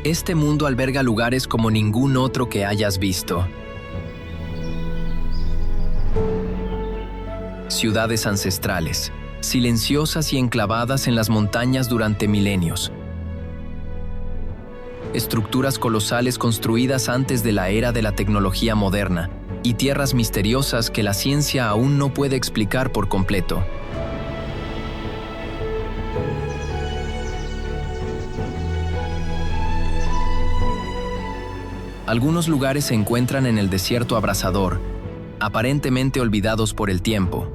Este mundo alberga lugares como ningún otro que hayas visto. Ciudades ancestrales, silenciosas y enclavadas en las montañas durante milenios. Estructuras colosales construidas antes de la era de la tecnología moderna, y tierras misteriosas que la ciencia aún no puede explicar por completo. Algunos lugares se encuentran en el desierto abrasador, aparentemente olvidados por el tiempo.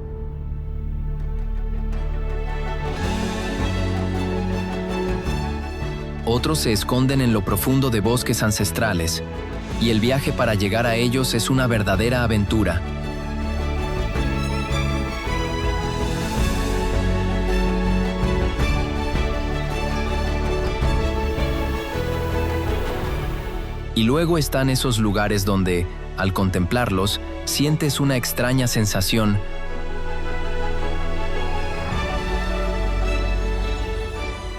Otros se esconden en lo profundo de bosques ancestrales, y el viaje para llegar a ellos es una verdadera aventura. Y luego están esos lugares donde, al contemplarlos, sientes una extraña sensación.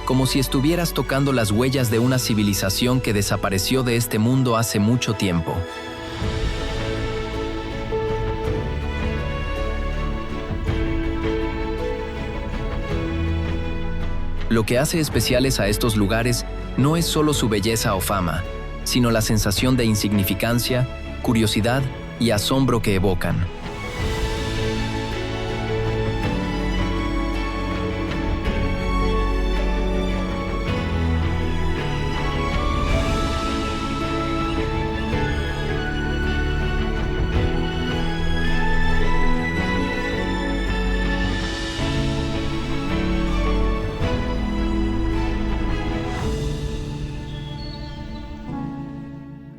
Como si estuvieras tocando las huellas de una civilización que desapareció de este mundo hace mucho tiempo. Lo que hace especiales a estos lugares no es solo su belleza o fama, sino la sensación de insignificancia, curiosidad y asombro que evocan.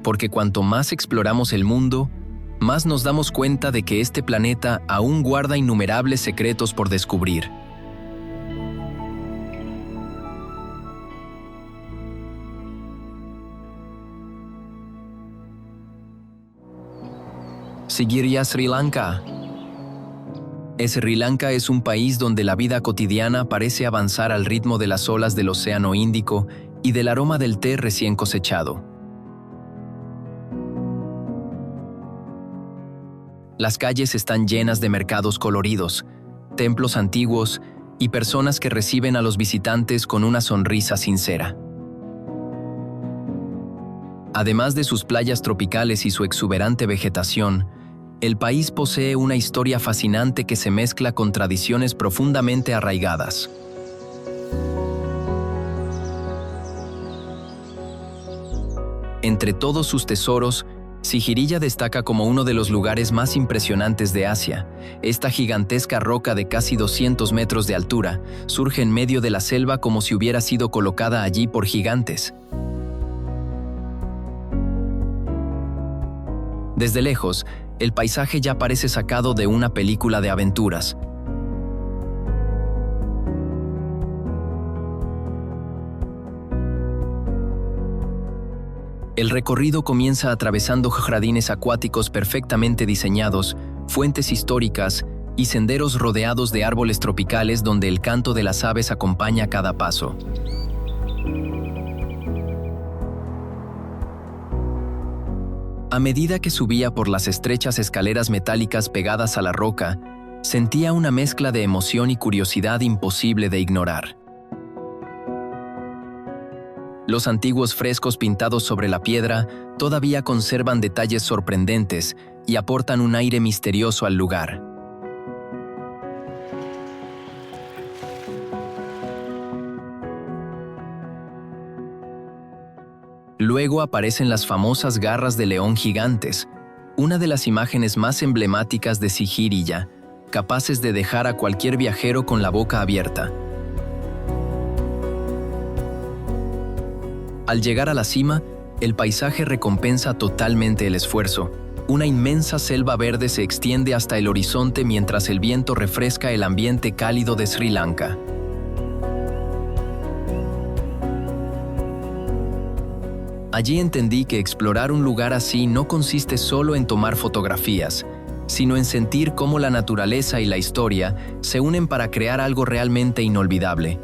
Porque cuanto más exploramos el mundo, más nos damos cuenta de que este planeta aún guarda innumerables secretos por descubrir. Sigiriya, Sri Lanka. Sri Lanka es un país donde la vida cotidiana parece avanzar al ritmo de las olas del Océano Índico y del aroma del té recién cosechado. Las calles están llenas de mercados coloridos, templos antiguos y personas que reciben a los visitantes con una sonrisa sincera. Además de sus playas tropicales y su exuberante vegetación, el país posee una historia fascinante que se mezcla con tradiciones profundamente arraigadas. Entre todos sus tesoros, Sigiriya destaca como uno de los lugares más impresionantes de Asia. Esta gigantesca roca de casi 200 metros de altura surge en medio de la selva como si hubiera sido colocada allí por gigantes. Desde lejos, el paisaje ya parece sacado de una película de aventuras. El recorrido comienza atravesando jardines acuáticos perfectamente diseñados, fuentes históricas y senderos rodeados de árboles tropicales donde el canto de las aves acompaña cada paso. A medida que subía por las estrechas escaleras metálicas pegadas a la roca, sentía una mezcla de emoción y curiosidad imposible de ignorar. Los antiguos frescos pintados sobre la piedra todavía conservan detalles sorprendentes y aportan un aire misterioso al lugar. Luego aparecen las famosas garras de león gigantes, una de las imágenes más emblemáticas de Sigiriya, capaces de dejar a cualquier viajero con la boca abierta. Al llegar a la cima, el paisaje recompensa totalmente el esfuerzo. Una inmensa selva verde se extiende hasta el horizonte mientras el viento refresca el ambiente cálido de Sri Lanka. Allí entendí que explorar un lugar así no consiste solo en tomar fotografías, sino en sentir cómo la naturaleza y la historia se unen para crear algo realmente inolvidable.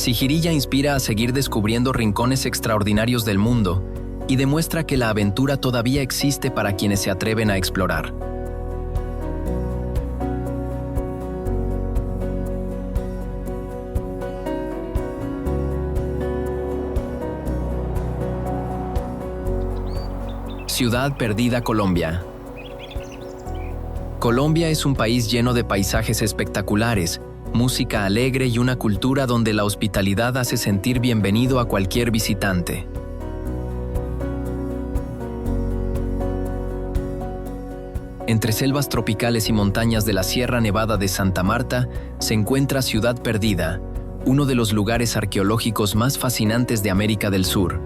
Sigiriya inspira a seguir descubriendo rincones extraordinarios del mundo y demuestra que la aventura todavía existe para quienes se atreven a explorar. Ciudad Perdida, Colombia. Colombia es un país lleno de paisajes espectaculares, música alegre y una cultura donde la hospitalidad hace sentir bienvenido a cualquier visitante. Entre selvas tropicales y montañas de la Sierra Nevada de Santa Marta se encuentra Ciudad Perdida, uno de los lugares arqueológicos más fascinantes de América del Sur.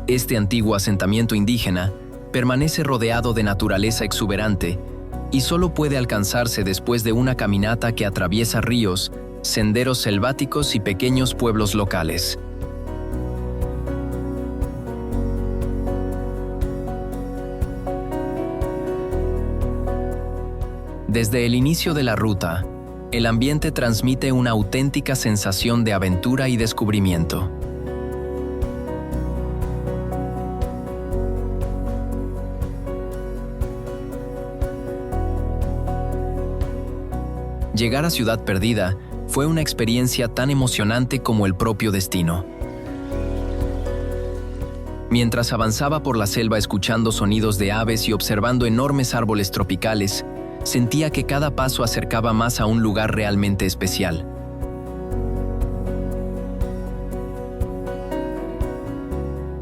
Este antiguo asentamiento indígena permanece rodeado de naturaleza exuberante y solo puede alcanzarse después de una caminata que atraviesa ríos, senderos selváticos y pequeños pueblos locales. Desde el inicio de la ruta, el ambiente transmite una auténtica sensación de aventura y descubrimiento. Llegar a Ciudad Perdida fue una experiencia tan emocionante como el propio destino. Mientras avanzaba por la selva escuchando sonidos de aves y observando enormes árboles tropicales, sentía que cada paso acercaba más a un lugar realmente especial.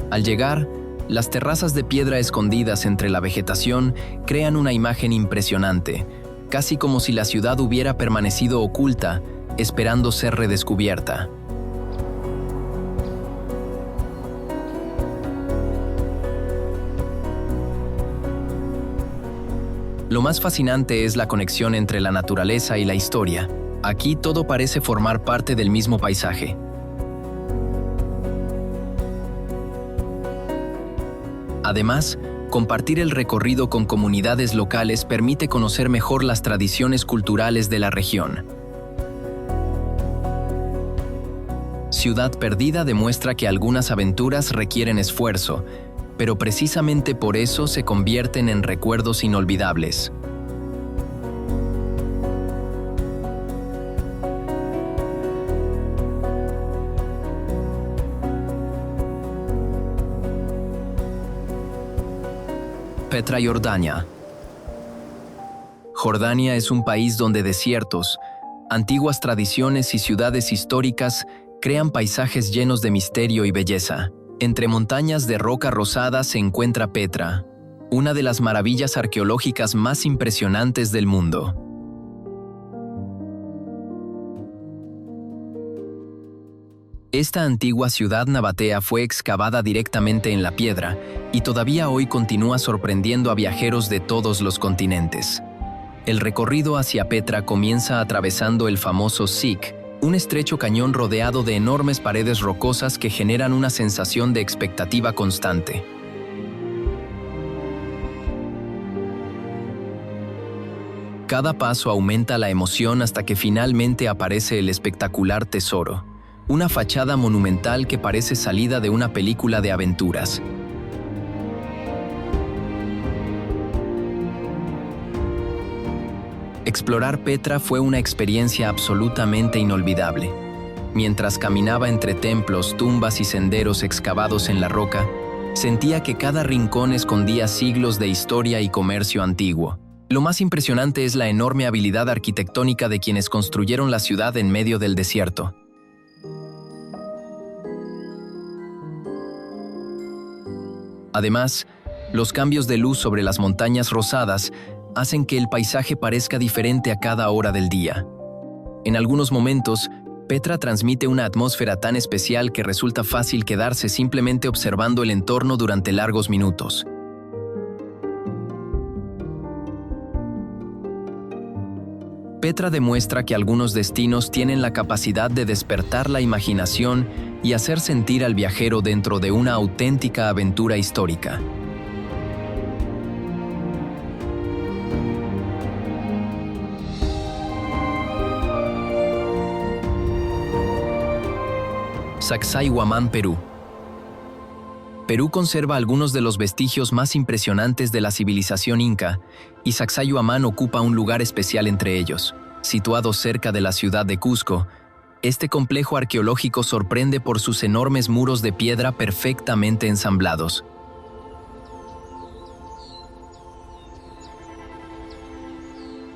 Al llegar, las terrazas de piedra escondidas entre la vegetación crean una imagen impresionante, casi como si la ciudad hubiera permanecido oculta, esperando ser redescubierta. Lo más fascinante es la conexión entre la naturaleza y la historia. Aquí todo parece formar parte del mismo paisaje. Además, compartir el recorrido con comunidades locales permite conocer mejor las tradiciones culturales de la región. Ciudad Perdida demuestra que algunas aventuras requieren esfuerzo, pero precisamente por eso se convierten en recuerdos inolvidables. Petra, Jordania. Jordania es un país donde desiertos, antiguas tradiciones y ciudades históricas crean paisajes llenos de misterio y belleza. Entre montañas de roca rosada se encuentra Petra, una de las maravillas arqueológicas más impresionantes del mundo. Esta antigua ciudad nabatea fue excavada directamente en la piedra y todavía hoy continúa sorprendiendo a viajeros de todos los continentes. El recorrido hacia Petra comienza atravesando el famoso Sik, un estrecho cañón rodeado de enormes paredes rocosas que generan una sensación de expectativa constante. Cada paso aumenta la emoción hasta que finalmente aparece el espectacular tesoro, una fachada monumental que parece salida de una película de aventuras. Explorar Petra fue una experiencia absolutamente inolvidable. Mientras caminaba entre templos, tumbas y senderos excavados en la roca, sentía que cada rincón escondía siglos de historia y comercio antiguo. Lo más impresionante es la enorme habilidad arquitectónica de quienes construyeron la ciudad en medio del desierto. Además, los cambios de luz sobre las montañas rosadas hacen que el paisaje parezca diferente a cada hora del día. En algunos momentos, Petra transmite una atmósfera tan especial que resulta fácil quedarse simplemente observando el entorno durante largos minutos. Petra demuestra que algunos destinos tienen la capacidad de despertar la imaginación y hacer sentir al viajero dentro de una auténtica aventura histórica. Sacsayhuamán, Perú. Perú conserva algunos de los vestigios más impresionantes de la civilización inca, y Sacsayhuamán ocupa un lugar especial entre ellos. Situado cerca de la ciudad de Cusco, este complejo arqueológico sorprende por sus enormes muros de piedra perfectamente ensamblados.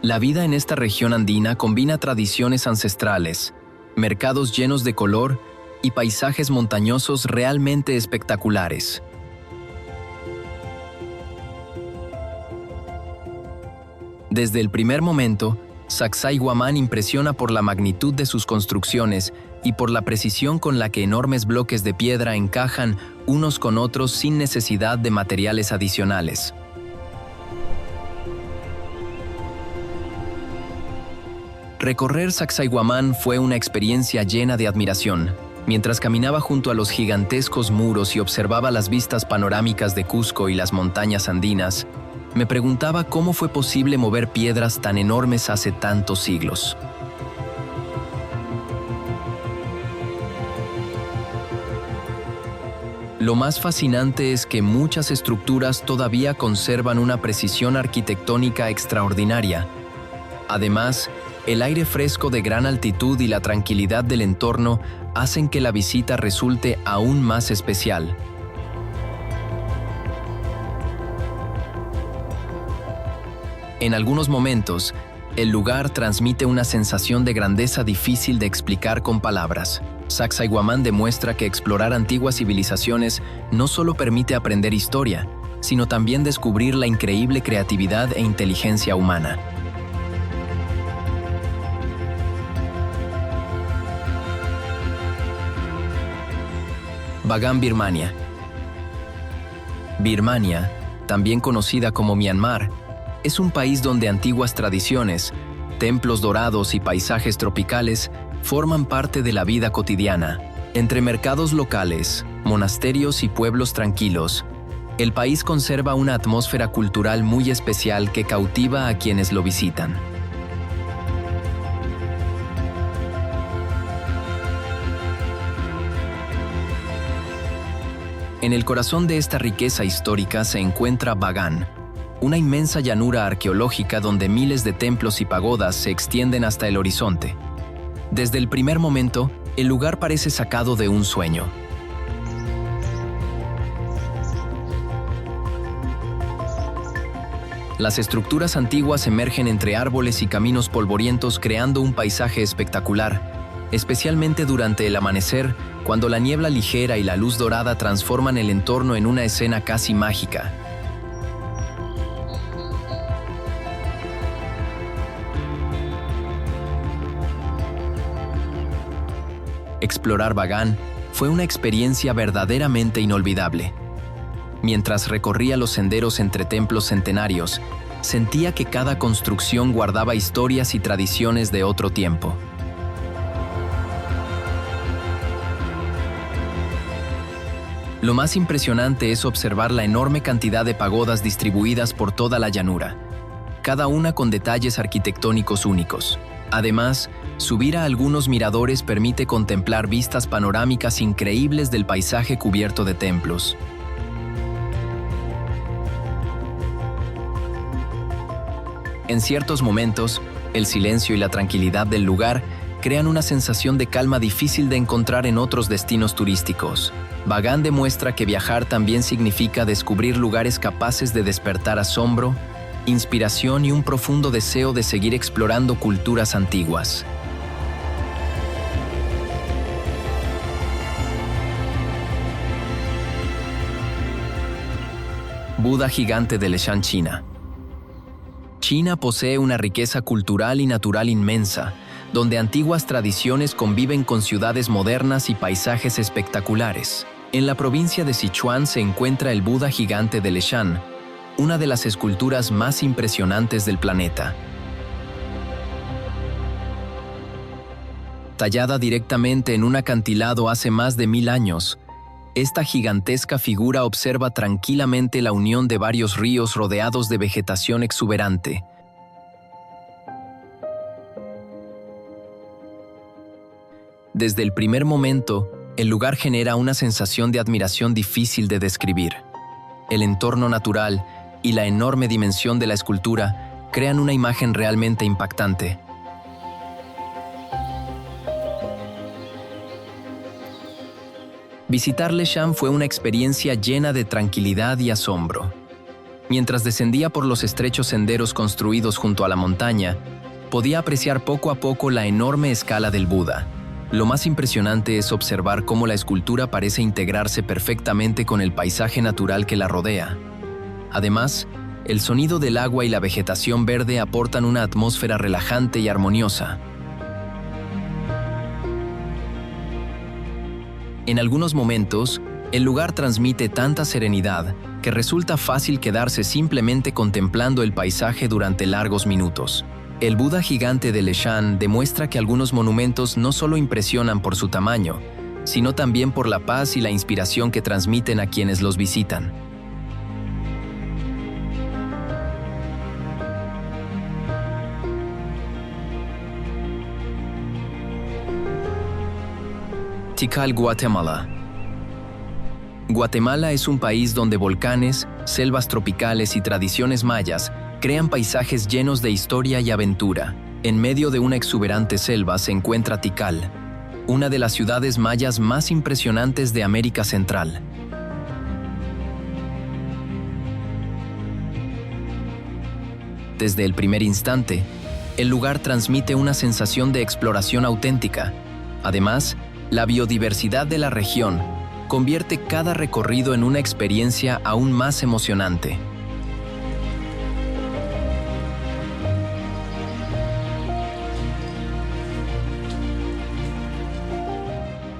La vida en esta región andina combina tradiciones ancestrales, mercados llenos de color y paisajes montañosos realmente espectaculares. Desde el primer momento, Sacsayhuamán impresiona por la magnitud de sus construcciones y por la precisión con la que enormes bloques de piedra encajan unos con otros sin necesidad de materiales adicionales. Recorrer Sacsayhuamán fue una experiencia llena de admiración. Mientras caminaba junto a los gigantescos muros y observaba las vistas panorámicas de Cusco y las montañas andinas, me preguntaba cómo fue posible mover piedras tan enormes hace tantos siglos. Lo más fascinante es que muchas estructuras todavía conservan una precisión arquitectónica extraordinaria. Además, el aire fresco de gran altitud y la tranquilidad del entorno hacen que la visita resulte aún más especial. En algunos momentos, el lugar transmite una sensación de grandeza difícil de explicar con palabras. Sacsayhuamán demuestra que explorar antiguas civilizaciones no solo permite aprender historia, sino también descubrir la increíble creatividad e inteligencia humana. Bagan, Birmania. Birmania, también conocida como Myanmar, es un país donde antiguas tradiciones, templos dorados y paisajes tropicales forman parte de la vida cotidiana. Entre mercados locales, monasterios y pueblos tranquilos, el país conserva una atmósfera cultural muy especial que cautiva a quienes lo visitan. En el corazón de esta riqueza histórica se encuentra Bagan, una inmensa llanura arqueológica donde miles de templos y pagodas se extienden hasta el horizonte. Desde el primer momento, el lugar parece sacado de un sueño. Las estructuras antiguas emergen entre árboles y caminos polvorientos creando un paisaje espectacular, especialmente durante el amanecer, cuando la niebla ligera y la luz dorada transforman el entorno en una escena casi mágica. Explorar Bagan fue una experiencia verdaderamente inolvidable. Mientras recorría los senderos entre templos centenarios, sentía que cada construcción guardaba historias y tradiciones de otro tiempo. Lo más impresionante es observar la enorme cantidad de pagodas distribuidas por toda la llanura, cada una con detalles arquitectónicos únicos. Además, subir a algunos miradores permite contemplar vistas panorámicas increíbles del paisaje cubierto de templos. En ciertos momentos, el silencio y la tranquilidad del lugar crean una sensación de calma difícil de encontrar en otros destinos turísticos. Bagan demuestra que viajar también significa descubrir lugares capaces de despertar asombro, inspiración y un profundo deseo de seguir explorando culturas antiguas. Buda gigante de Leshan, China. China posee una riqueza cultural y natural inmensa, donde antiguas tradiciones conviven con ciudades modernas y paisajes espectaculares. En la provincia de Sichuan se encuentra el Buda gigante de Leshan, una de las esculturas más impresionantes del planeta. Tallada directamente en un acantilado hace más de 1000 años, esta gigantesca figura observa tranquilamente la unión de varios ríos rodeados de vegetación exuberante. Desde el primer momento, El lugar genera una sensación de admiración difícil de describir. El entorno natural y la enorme dimensión de la escultura crean una imagen realmente impactante. Visitar Leshan fue una experiencia llena de tranquilidad y asombro. Mientras descendía por los estrechos senderos construidos junto a la montaña, podía apreciar poco a poco la enorme escala del Buda. Lo más impresionante es observar cómo la escultura parece integrarse perfectamente con el paisaje natural que la rodea. Además, el sonido del agua y la vegetación verde aportan una atmósfera relajante y armoniosa. En algunos momentos, el lugar transmite tanta serenidad que resulta fácil quedarse simplemente contemplando el paisaje durante largos minutos. El Buda gigante de Leshan demuestra que algunos monumentos no solo impresionan por su tamaño, sino también por la paz y la inspiración que transmiten a quienes los visitan. Tikal, Guatemala. Guatemala es un país donde volcanes, selvas tropicales y tradiciones mayas crean paisajes llenos de historia y aventura. En medio de una exuberante selva se encuentra Tikal, una de las ciudades mayas más impresionantes de América Central. Desde el primer instante, el lugar transmite una sensación de exploración auténtica. Además, la biodiversidad de la región convierte cada recorrido en una experiencia aún más emocionante.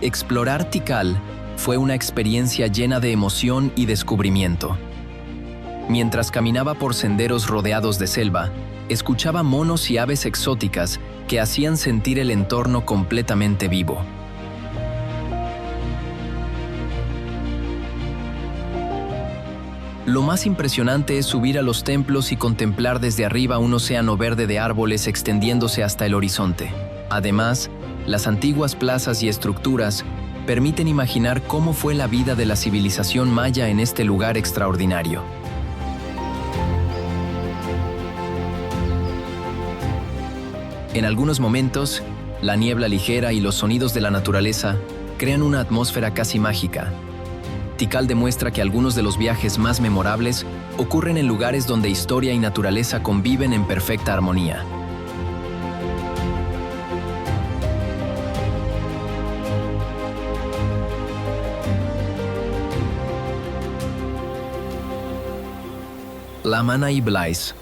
Explorar Tikal fue una experiencia llena de emoción y descubrimiento. Mientras caminaba por senderos rodeados de selva, escuchaba monos y aves exóticas que hacían sentir el entorno completamente vivo. Lo más impresionante es subir a los templos y contemplar desde arriba un océano verde de árboles extendiéndose hasta el horizonte. Además, las antiguas plazas y estructuras permiten imaginar cómo fue la vida de la civilización maya en este lugar extraordinario. En algunos momentos, la niebla ligera y los sonidos de la naturaleza crean una atmósfera casi mágica. Tikal demuestra que algunos de los viajes más memorables ocurren en lugares donde historia y naturaleza conviven en perfecta armonía. Lamanai, Belice.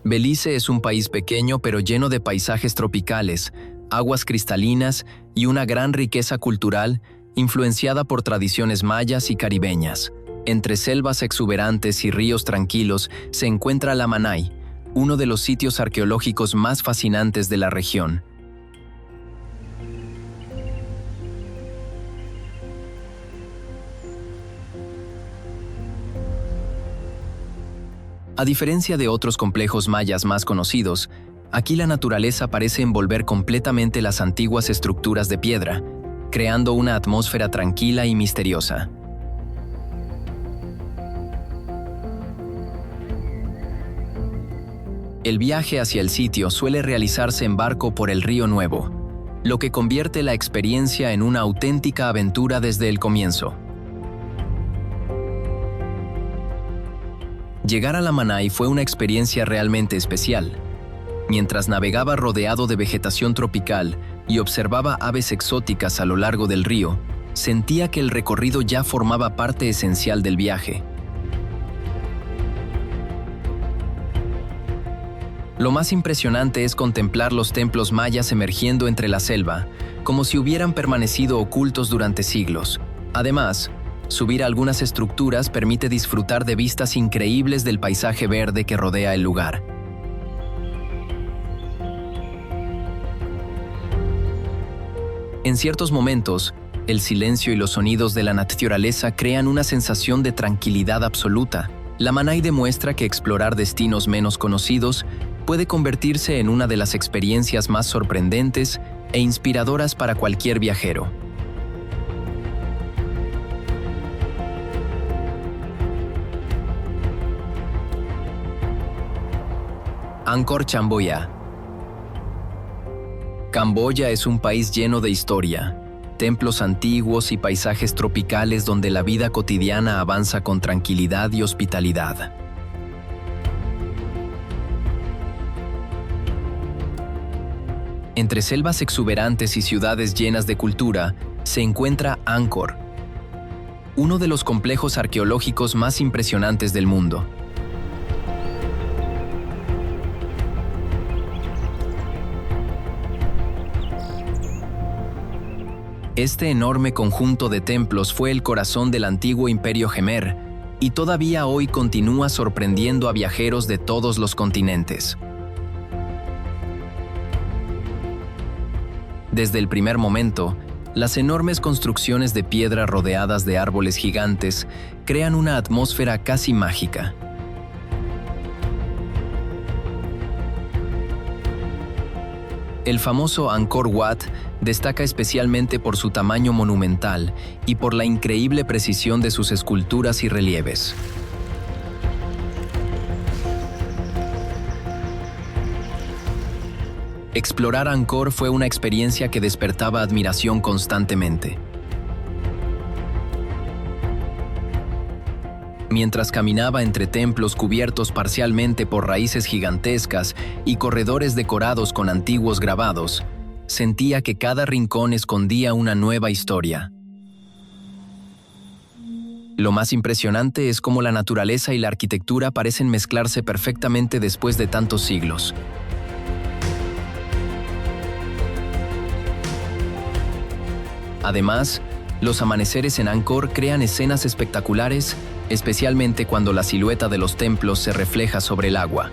Belice es un país pequeño pero lleno de paisajes tropicales, aguas cristalinas y una gran riqueza cultural influenciada por tradiciones mayas y caribeñas. Entre selvas exuberantes y ríos tranquilos se encuentra Lamanai, uno de los sitios arqueológicos más fascinantes de la región. A diferencia de otros complejos mayas más conocidos, aquí la naturaleza parece envolver completamente las antiguas estructuras de piedra, creando una atmósfera tranquila y misteriosa. El viaje hacia el sitio suele realizarse en barco por el Río Nuevo, lo que convierte la experiencia en una auténtica aventura desde el comienzo. Llegar a Lamanai fue una experiencia realmente especial. Mientras navegaba rodeado de vegetación tropical y observaba aves exóticas a lo largo del río, sentía que el recorrido ya formaba parte esencial del viaje. Lo más impresionante es contemplar los templos mayas emergiendo entre la selva, como si hubieran permanecido ocultos durante siglos. Además, subir a algunas estructuras permite disfrutar de vistas increíbles del paisaje verde que rodea el lugar. En ciertos momentos, el silencio y los sonidos de la naturaleza crean una sensación de tranquilidad absoluta. Lamanai demuestra que explorar destinos menos conocidos puede convertirse en una de las experiencias más sorprendentes e inspiradoras para cualquier viajero. Angkor Camboya. Camboya es un país lleno de historia, templos antiguos y paisajes tropicales donde la vida cotidiana avanza con tranquilidad y hospitalidad. Entre selvas exuberantes y ciudades llenas de cultura, se encuentra Angkor, uno de los complejos arqueológicos más impresionantes del mundo. Este enorme conjunto de templos fue el corazón del antiguo Imperio Jemer y todavía hoy continúa sorprendiendo a viajeros de todos los continentes. Desde el primer momento, las enormes construcciones de piedra rodeadas de árboles gigantes crean una atmósfera casi mágica. El famoso Angkor Wat destaca especialmente por su tamaño monumental y por la increíble precisión de sus esculturas y relieves. Explorar Angkor fue una experiencia que despertaba admiración constantemente. Mientras caminaba entre templos cubiertos parcialmente por raíces gigantescas y corredores decorados con antiguos grabados, sentía que cada rincón escondía una nueva historia. Lo más impresionante es cómo la naturaleza y la arquitectura parecen mezclarse perfectamente después de tantos siglos. Además, los amaneceres en Angkor crean escenas espectaculares, especialmente cuando la silueta de los templos se refleja sobre el agua.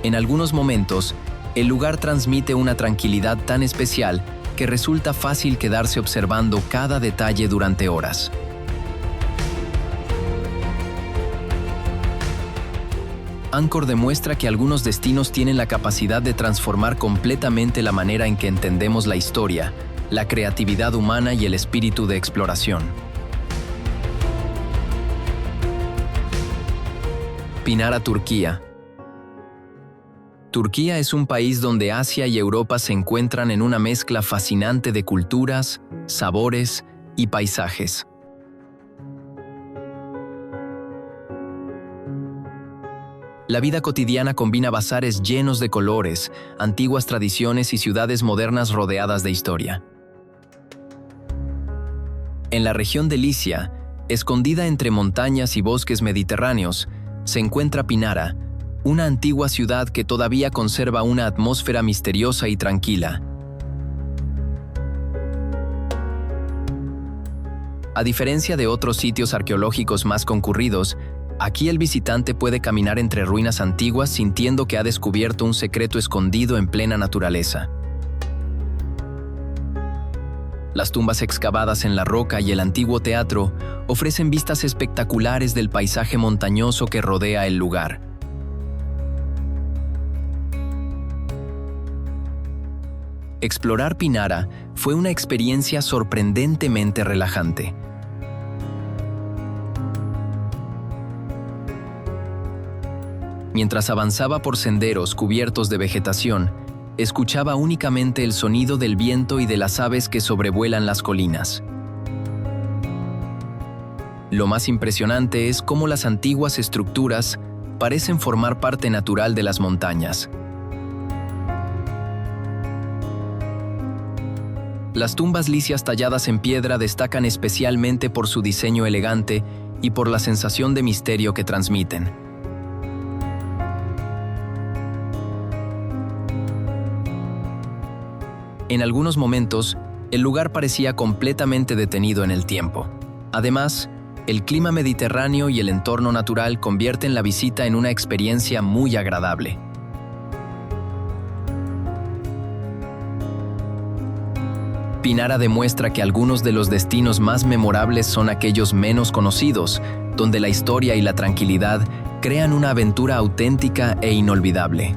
En algunos momentos, el lugar transmite una tranquilidad tan especial que resulta fácil quedarse observando cada detalle durante horas. Angkor demuestra que algunos destinos tienen la capacidad de transformar completamente la manera en que entendemos la historia, la creatividad humana y el espíritu de exploración. Pinara, Turquía. Turquía es un país donde Asia y Europa se encuentran en una mezcla fascinante de culturas, sabores y paisajes. La vida cotidiana combina bazares llenos de colores, antiguas tradiciones y ciudades modernas rodeadas de historia. En la región de Licia, escondida entre montañas y bosques mediterráneos, se encuentra Pinara, una antigua ciudad que todavía conserva una atmósfera misteriosa y tranquila. A diferencia de otros sitios arqueológicos más concurridos, aquí el visitante puede caminar entre ruinas antiguas sintiendo que ha descubierto un secreto escondido en plena naturaleza. Las tumbas excavadas en la roca y el antiguo teatro ofrecen vistas espectaculares del paisaje montañoso que rodea el lugar. Explorar Pinara fue una experiencia sorprendentemente relajante. Mientras avanzaba por senderos cubiertos de vegetación, escuchaba únicamente el sonido del viento y de las aves que sobrevuelan las colinas. Lo más impresionante es cómo las antiguas estructuras parecen formar parte natural de las montañas. Las tumbas licias talladas en piedra destacan especialmente por su diseño elegante y por la sensación de misterio que transmiten. En algunos momentos, el lugar parecía completamente detenido en el tiempo. Además, el clima mediterráneo y el entorno natural convierten la visita en una experiencia muy agradable. Pinara demuestra que algunos de los destinos más memorables son aquellos menos conocidos, donde la historia y la tranquilidad crean una aventura auténtica e inolvidable.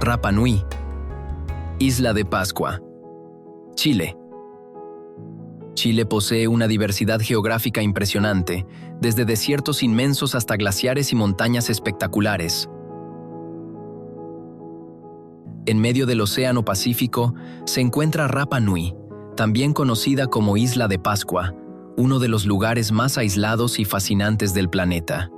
Rapa Nui. Isla de Pascua. Chile. Chile posee una diversidad geográfica impresionante, desde desiertos inmensos hasta glaciares y montañas espectaculares. En medio del Océano Pacífico se encuentra Rapa Nui, también conocida como Isla de Pascua, uno de los lugares más aislados y fascinantes del planeta.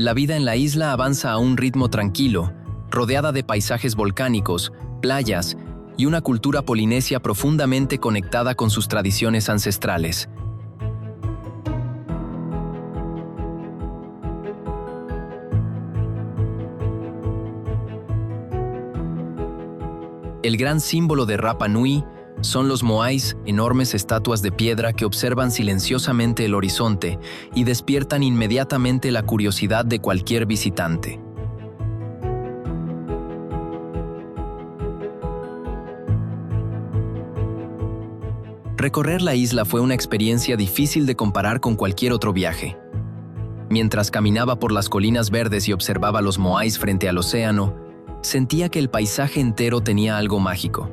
La vida en la isla avanza a un ritmo tranquilo, rodeada de paisajes volcánicos, playas y una cultura polinesia profundamente conectada con sus tradiciones ancestrales. El gran símbolo de Rapa Nui son los moais, enormes estatuas de piedra que observan silenciosamente el horizonte y despiertan inmediatamente la curiosidad de cualquier visitante. Recorrer la isla fue una experiencia difícil de comparar con cualquier otro viaje. Mientras caminaba por las colinas verdes y observaba los moais frente al océano, sentía que el paisaje entero tenía algo mágico.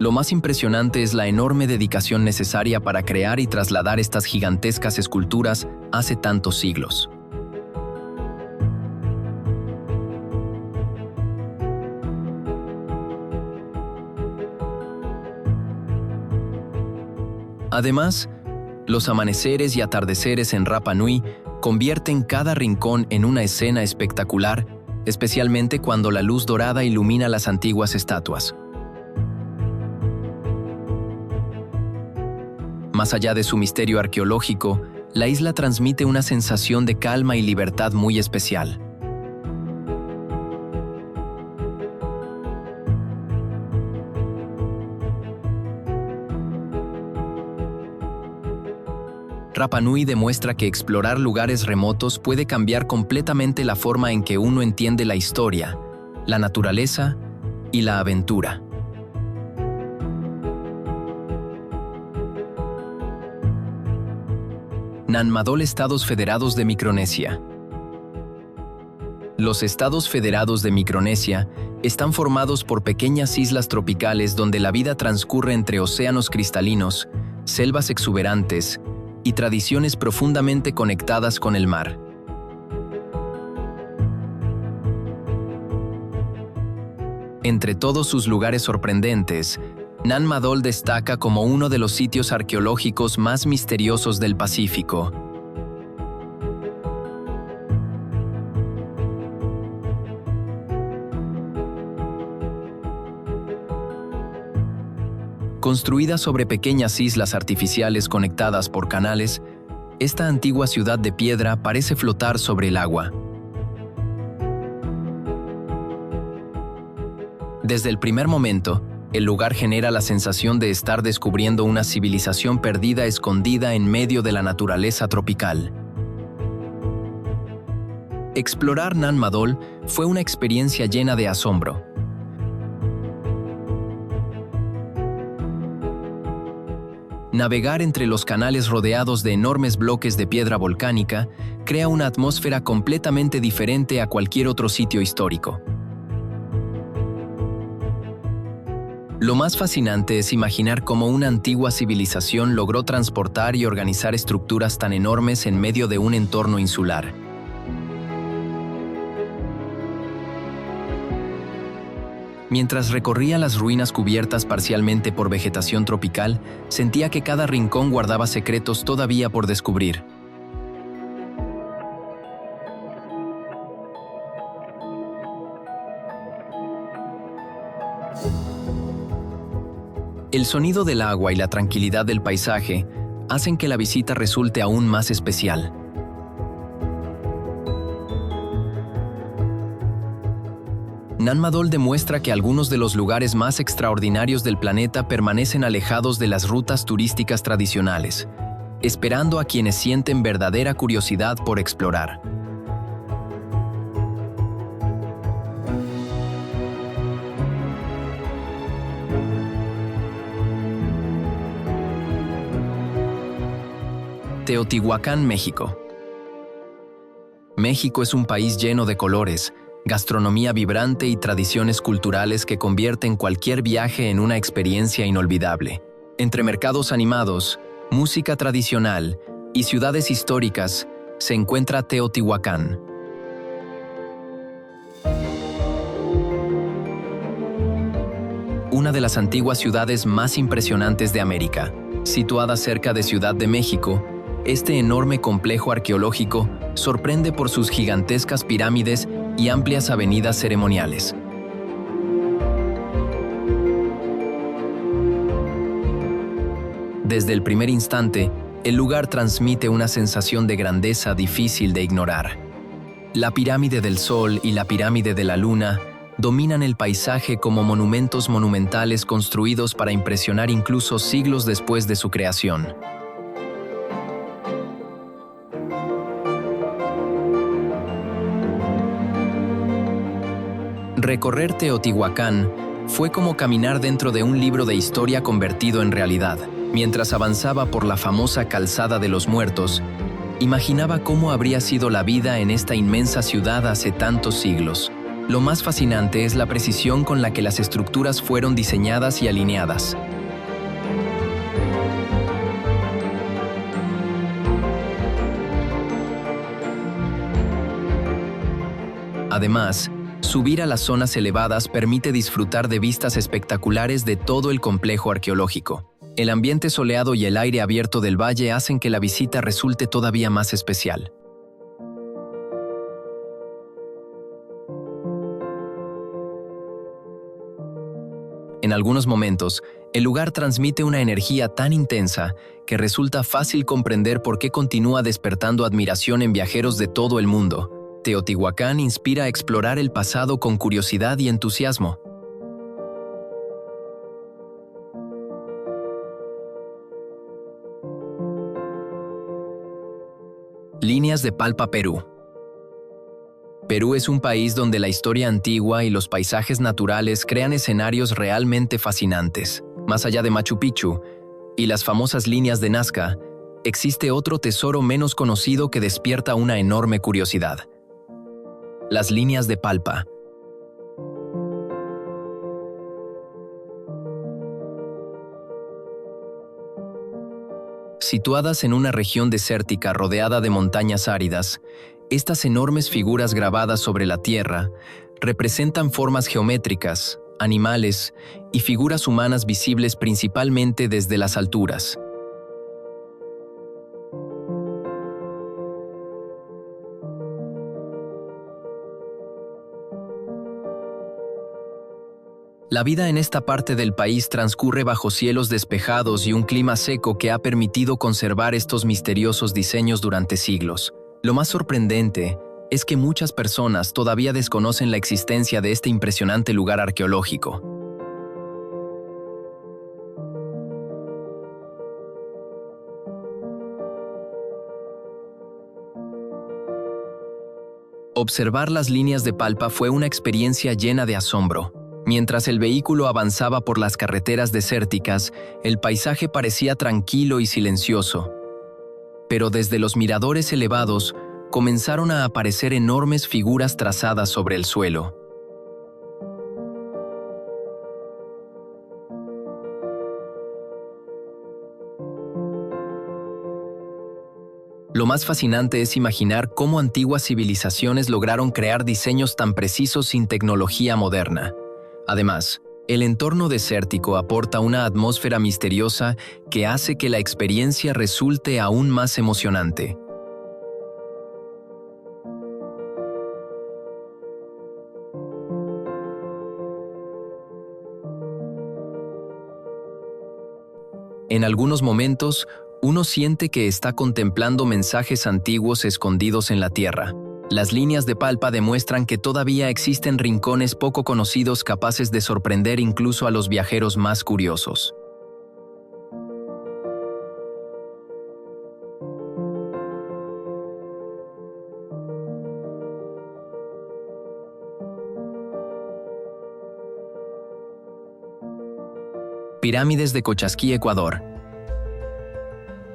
Lo más impresionante es la enorme dedicación necesaria para crear y trasladar estas gigantescas esculturas hace tantos siglos. Además, los amaneceres y atardeceres en Rapa Nui convierten cada rincón en una escena espectacular, especialmente cuando la luz dorada ilumina las antiguas estatuas. Más allá de su misterio arqueológico, la isla transmite una sensación de calma y libertad muy especial. Rapa Nui demuestra que explorar lugares remotos puede cambiar completamente la forma en que uno entiende la historia, la naturaleza y la aventura. Nanmadol, Estados Federados de Micronesia. Los Estados Federados de Micronesia están formados por pequeñas islas tropicales donde la vida transcurre entre océanos cristalinos, selvas exuberantes y tradiciones profundamente conectadas con el mar. Entre todos sus lugares sorprendentes, Nanmadol destaca como uno de los sitios arqueológicos más misteriosos del Pacífico. Construida sobre pequeñas islas artificiales conectadas por canales, esta antigua ciudad de piedra parece flotar sobre el agua. Desde el primer momento, el lugar genera la sensación de estar descubriendo una civilización perdida escondida en medio de la naturaleza tropical. Explorar Nanmadol fue una experiencia llena de asombro. Navegar entre los canales rodeados de enormes bloques de piedra volcánica crea una atmósfera completamente diferente a cualquier otro sitio histórico. Lo más fascinante es imaginar cómo una antigua civilización logró transportar y organizar estructuras tan enormes en medio de un entorno insular. Mientras recorría las ruinas cubiertas parcialmente por vegetación tropical, sentía que cada rincón guardaba secretos todavía por descubrir. El sonido del agua y la tranquilidad del paisaje hacen que la visita resulte aún más especial. Nanmadol demuestra que algunos de los lugares más extraordinarios del planeta permanecen alejados de las rutas turísticas tradicionales, esperando a quienes sienten verdadera curiosidad por explorar. Teotihuacán, México. México es un país lleno de colores, gastronomía vibrante y tradiciones culturales que convierten cualquier viaje en una experiencia inolvidable. Entre mercados animados, música tradicional y ciudades históricas, se encuentra Teotihuacán. Una de las antiguas ciudades más impresionantes de América. Situada cerca de Ciudad de México, este enorme complejo arqueológico sorprende por sus gigantescas pirámides y amplias avenidas ceremoniales. Desde el primer instante, el lugar transmite una sensación de grandeza difícil de ignorar. La pirámide del Sol y la pirámide de la Luna dominan el paisaje como monumentos monumentales construidos para impresionar incluso siglos después de su creación. Recorrer Teotihuacán fue como caminar dentro de un libro de historia convertido en realidad. Mientras avanzaba por la famosa Calzada de los Muertos, imaginaba cómo habría sido la vida en esta inmensa ciudad hace tantos siglos. Lo más fascinante es la precisión con la que las estructuras fueron diseñadas y alineadas. Además, subir a las zonas elevadas permite disfrutar de vistas espectaculares de todo el complejo arqueológico. El ambiente soleado y el aire abierto del valle hacen que la visita resulte todavía más especial. En algunos momentos, el lugar transmite una energía tan intensa que resulta fácil comprender por qué continúa despertando admiración en viajeros de todo el mundo. Teotihuacán inspira a explorar el pasado con curiosidad y entusiasmo. Líneas de Palpa, Perú. Perú es un país donde la historia antigua y los paisajes naturales crean escenarios realmente fascinantes. Más allá de Machu Picchu y las famosas líneas de Nazca, existe otro tesoro menos conocido que despierta una enorme curiosidad: las líneas de Palpa. Situadas en una región desértica rodeada de montañas áridas, estas enormes figuras grabadas sobre la tierra representan formas geométricas, animales y figuras humanas visibles principalmente desde las alturas. La vida en esta parte del país transcurre bajo cielos despejados y un clima seco que ha permitido conservar estos misteriosos diseños durante siglos. Lo más sorprendente es que muchas personas todavía desconocen la existencia de este impresionante lugar arqueológico. Observar las líneas de Palpa fue una experiencia llena de asombro. Mientras el vehículo avanzaba por las carreteras desérticas, el paisaje parecía tranquilo y silencioso. Pero desde los miradores elevados, comenzaron a aparecer enormes figuras trazadas sobre el suelo. Lo más fascinante es imaginar cómo antiguas civilizaciones lograron crear diseños tan precisos sin tecnología moderna. Además, el entorno desértico aporta una atmósfera misteriosa que hace que la experiencia resulte aún más emocionante. En algunos momentos, uno siente que está contemplando mensajes antiguos escondidos en la tierra. Las líneas de Palpa demuestran que todavía existen rincones poco conocidos capaces de sorprender incluso a los viajeros más curiosos. Pirámides de Cochasquí, Ecuador.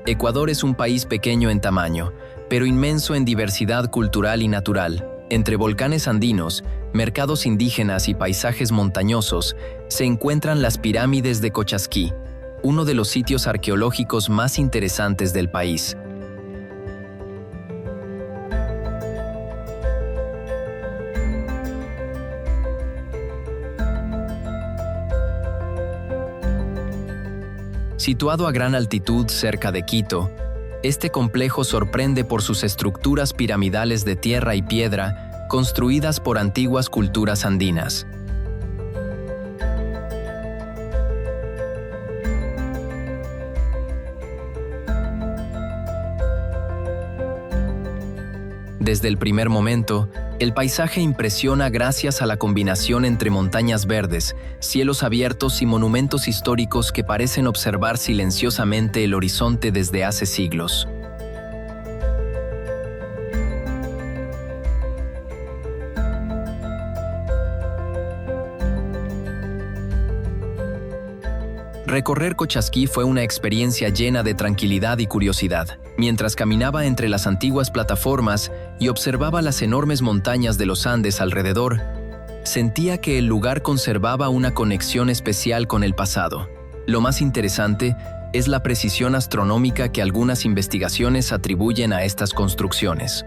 Ecuador es un país pequeño en tamaño, pero inmenso en diversidad cultural y natural. Entre volcanes andinos, mercados indígenas y paisajes montañosos, se encuentran las pirámides de Cochasquí, uno de los sitios arqueológicos más interesantes del país. Situado a gran altitud cerca de Quito, este complejo sorprende por sus estructuras piramidales de tierra y piedra construidas por antiguas culturas andinas. Desde el primer momento, el paisaje impresiona gracias a la combinación entre montañas verdes, cielos abiertos y monumentos históricos que parecen observar silenciosamente el horizonte desde hace siglos. Recorrer Cochasquí fue una experiencia llena de tranquilidad y curiosidad. Mientras caminaba entre las antiguas plataformas y observaba las enormes montañas de los Andes alrededor, sentía que el lugar conservaba una conexión especial con el pasado. Lo más interesante es la precisión astronómica que algunas investigaciones atribuyen a estas construcciones.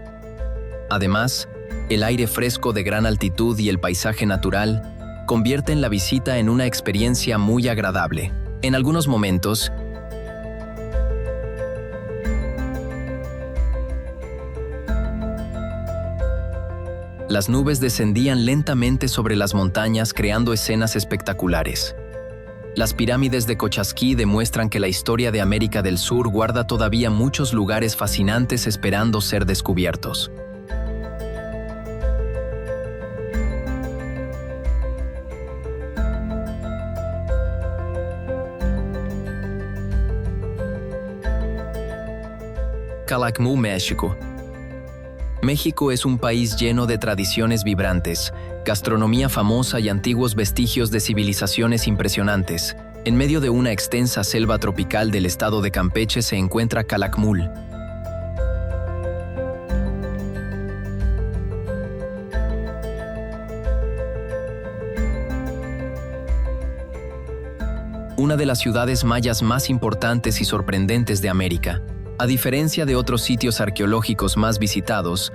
Además, el aire fresco de gran altitud y el paisaje natural convierten la visita en una experiencia muy agradable. En algunos momentos, las nubes descendían lentamente sobre las montañas creando escenas espectaculares. Las pirámides de Cochasquí demuestran que la historia de América del Sur guarda todavía muchos lugares fascinantes esperando ser descubiertos. Calakmul, México. México es un país lleno de tradiciones vibrantes, gastronomía famosa y antiguos vestigios de civilizaciones impresionantes. En medio de una extensa selva tropical del estado de Campeche se encuentra Calakmul. Una de las ciudades mayas más importantes y sorprendentes de América. A diferencia de otros sitios arqueológicos más visitados,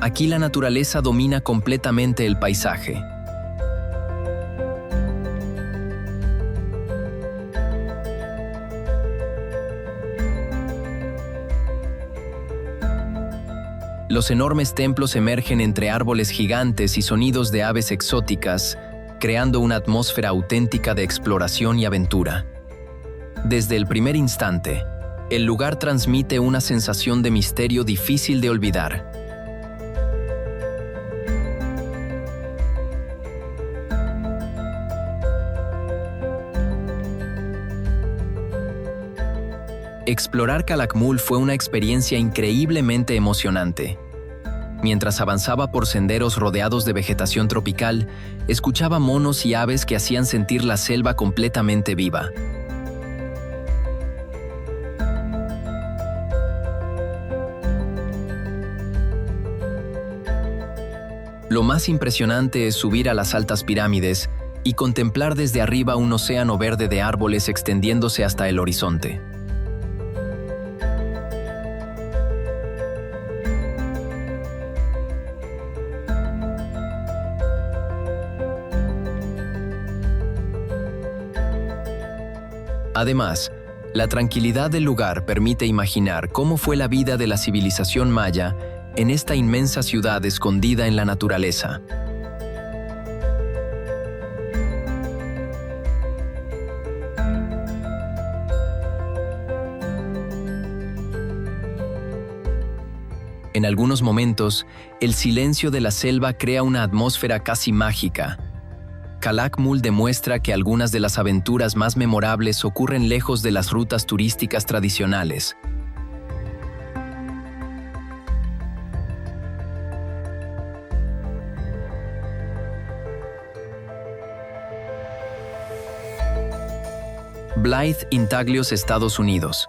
aquí la naturaleza domina completamente el paisaje. Los enormes templos emergen entre árboles gigantes y sonidos de aves exóticas, creando una atmósfera auténtica de exploración y aventura. Desde el primer instante, el lugar transmite una sensación de misterio difícil de olvidar. Explorar Calakmul fue una experiencia increíblemente emocionante. Mientras avanzaba por senderos rodeados de vegetación tropical, escuchaba monos y aves que hacían sentir la selva completamente viva. Lo más impresionante es subir a las altas pirámides y contemplar desde arriba un océano verde de árboles extendiéndose hasta el horizonte. Además, la tranquilidad del lugar permite imaginar cómo fue la vida de la civilización maya en esta inmensa ciudad escondida en la naturaleza. En algunos momentos, el silencio de la selva crea una atmósfera casi mágica. Calakmul demuestra que algunas de las aventuras más memorables ocurren lejos de las rutas turísticas tradicionales. Blythe, Intaglios, Estados Unidos.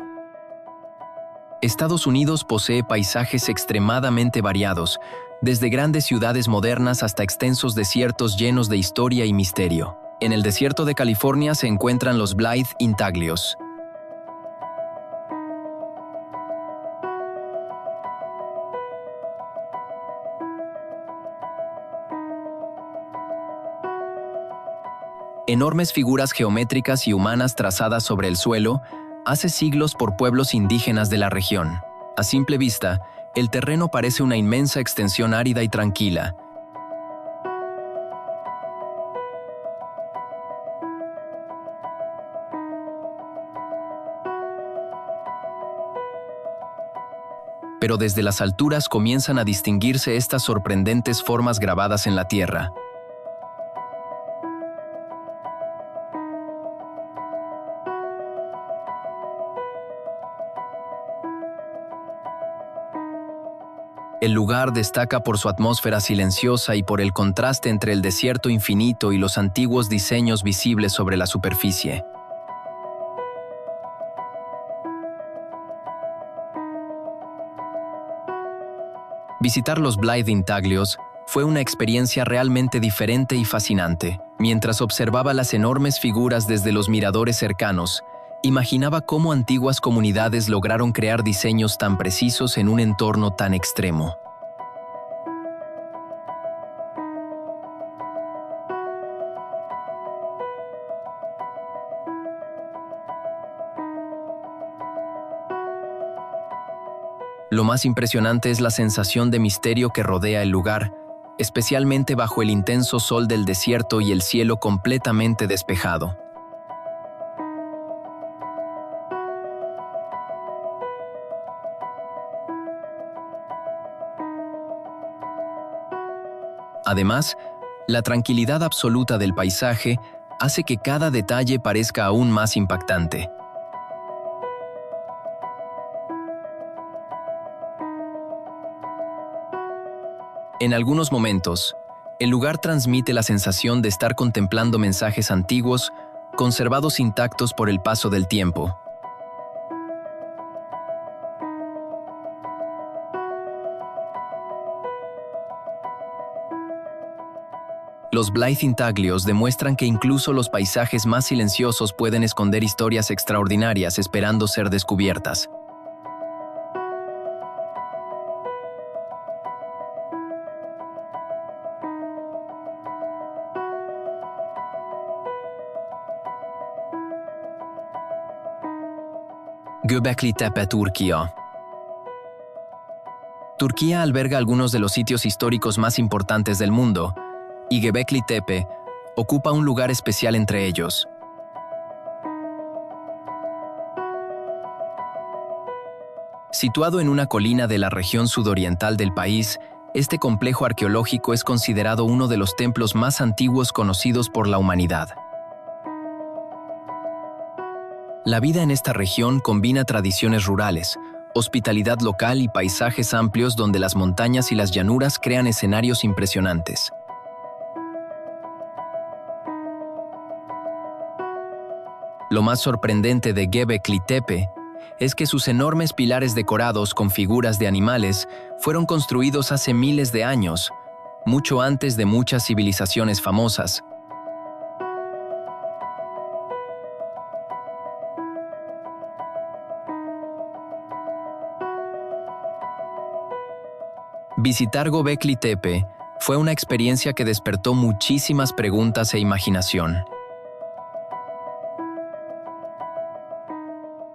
Estados Unidos posee paisajes extremadamente variados, desde grandes ciudades modernas hasta extensos desiertos llenos de historia y misterio. En el desierto de California se encuentran los Blythe Intaglios. Enormes figuras geométricas y humanas trazadas sobre el suelo, hace siglos por pueblos indígenas de la región. A simple vista, el terreno parece una inmensa extensión árida y tranquila. Pero desde las alturas comienzan a distinguirse estas sorprendentes formas grabadas en la tierra. El lugar destaca por su atmósfera silenciosa y por el contraste entre el desierto infinito y los antiguos diseños visibles sobre la superficie. Visitar los Blythe Intaglios fue una experiencia realmente diferente y fascinante. Mientras observaba las enormes figuras desde los miradores cercanos, imaginaba cómo antiguas comunidades lograron crear diseños tan precisos en un entorno tan extremo. Lo más impresionante es la sensación de misterio que rodea el lugar, especialmente bajo el intenso sol del desierto y el cielo completamente despejado. Además, la tranquilidad absoluta del paisaje hace que cada detalle parezca aún más impactante. En algunos momentos, el lugar transmite la sensación de estar contemplando mensajes antiguos, conservados intactos por el paso del tiempo. Los Blythe Intaglios demuestran que incluso los paisajes más silenciosos pueden esconder historias extraordinarias esperando ser descubiertas. Göbekli Tepe, Turquía. Turquía alberga algunos de los sitios históricos más importantes del mundo, y Göbekli Tepe ocupa un lugar especial entre ellos. Situado en una colina de la región sudoriental del país, este complejo arqueológico es considerado uno de los templos más antiguos conocidos por la humanidad. La vida en esta región combina tradiciones rurales, hospitalidad local y paisajes amplios donde las montañas y las llanuras crean escenarios impresionantes. Lo más sorprendente de Göbekli Tepe es que sus enormes pilares decorados con figuras de animales fueron construidos hace miles de años, mucho antes de muchas civilizaciones famosas. Visitar Göbekli Tepe fue una experiencia que despertó muchísimas preguntas e imaginación.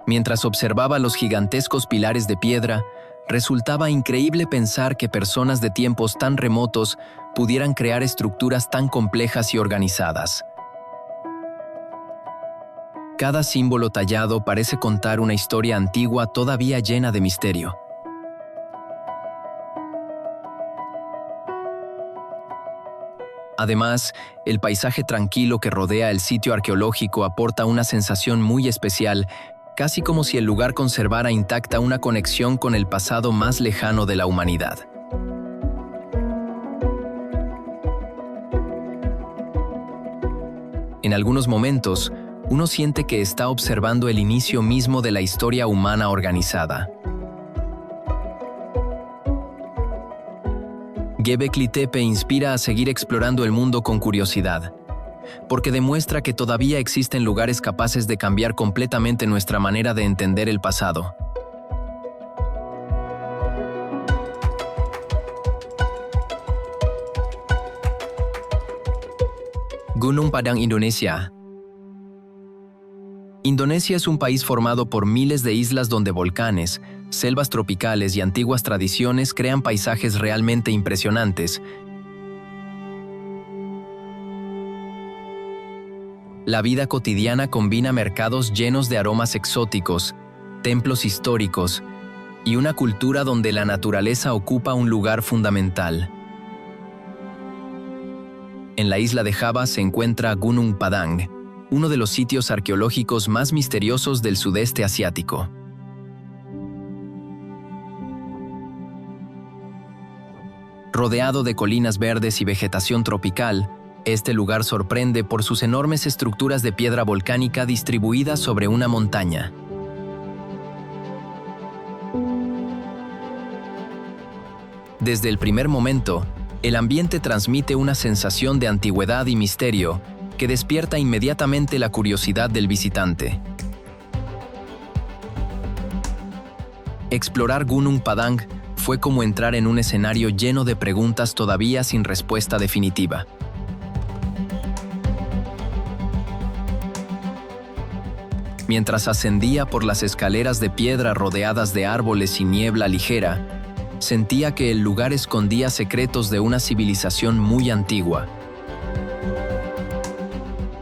Mientras observaba los gigantescos pilares de piedra, resultaba increíble pensar que personas de tiempos tan remotos pudieran crear estructuras tan complejas y organizadas. Cada símbolo tallado parece contar una historia antigua todavía llena de misterio. Además, el paisaje tranquilo que rodea el sitio arqueológico aporta una sensación muy especial, casi como si el lugar conservara intacta una conexión con el pasado más lejano de la humanidad. En algunos momentos, uno siente que está observando el inicio mismo de la historia humana organizada. Göbekli Tepe inspira a seguir explorando el mundo con curiosidad, porque demuestra que todavía existen lugares capaces de cambiar completamente nuestra manera de entender el pasado. Gunung Padang, Indonesia. Indonesia es un país formado por miles de islas donde volcanes, selvas tropicales y antiguas tradiciones crean paisajes realmente impresionantes. La vida cotidiana combina mercados llenos de aromas exóticos, templos históricos y una cultura donde la naturaleza ocupa un lugar fundamental. En la isla de Java se encuentra Gunung Padang, uno de los sitios arqueológicos más misteriosos del sudeste asiático. Rodeado de colinas verdes y vegetación tropical, este lugar sorprende por sus enormes estructuras de piedra volcánica distribuidas sobre una montaña. Desde el primer momento, el ambiente transmite una sensación de antigüedad y misterio que despierta inmediatamente la curiosidad del visitante. Explorar Gunung Padang fue como entrar en un escenario lleno de preguntas todavía sin respuesta definitiva. Mientras ascendía por las escaleras de piedra rodeadas de árboles y niebla ligera, sentía que el lugar escondía secretos de una civilización muy antigua.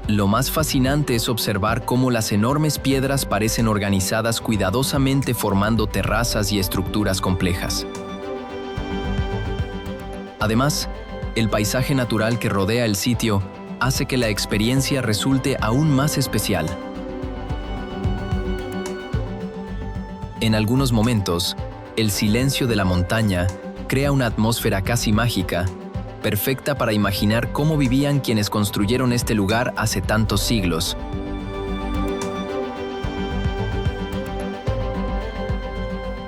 Lo más fascinante es observar cómo las enormes piedras parecen organizadas cuidadosamente formando terrazas y estructuras complejas. Además, el paisaje natural que rodea el sitio hace que la experiencia resulte aún más especial. En algunos momentos, el silencio de la montaña crea una atmósfera casi mágica, perfecta para imaginar cómo vivían quienes construyeron este lugar hace tantos siglos.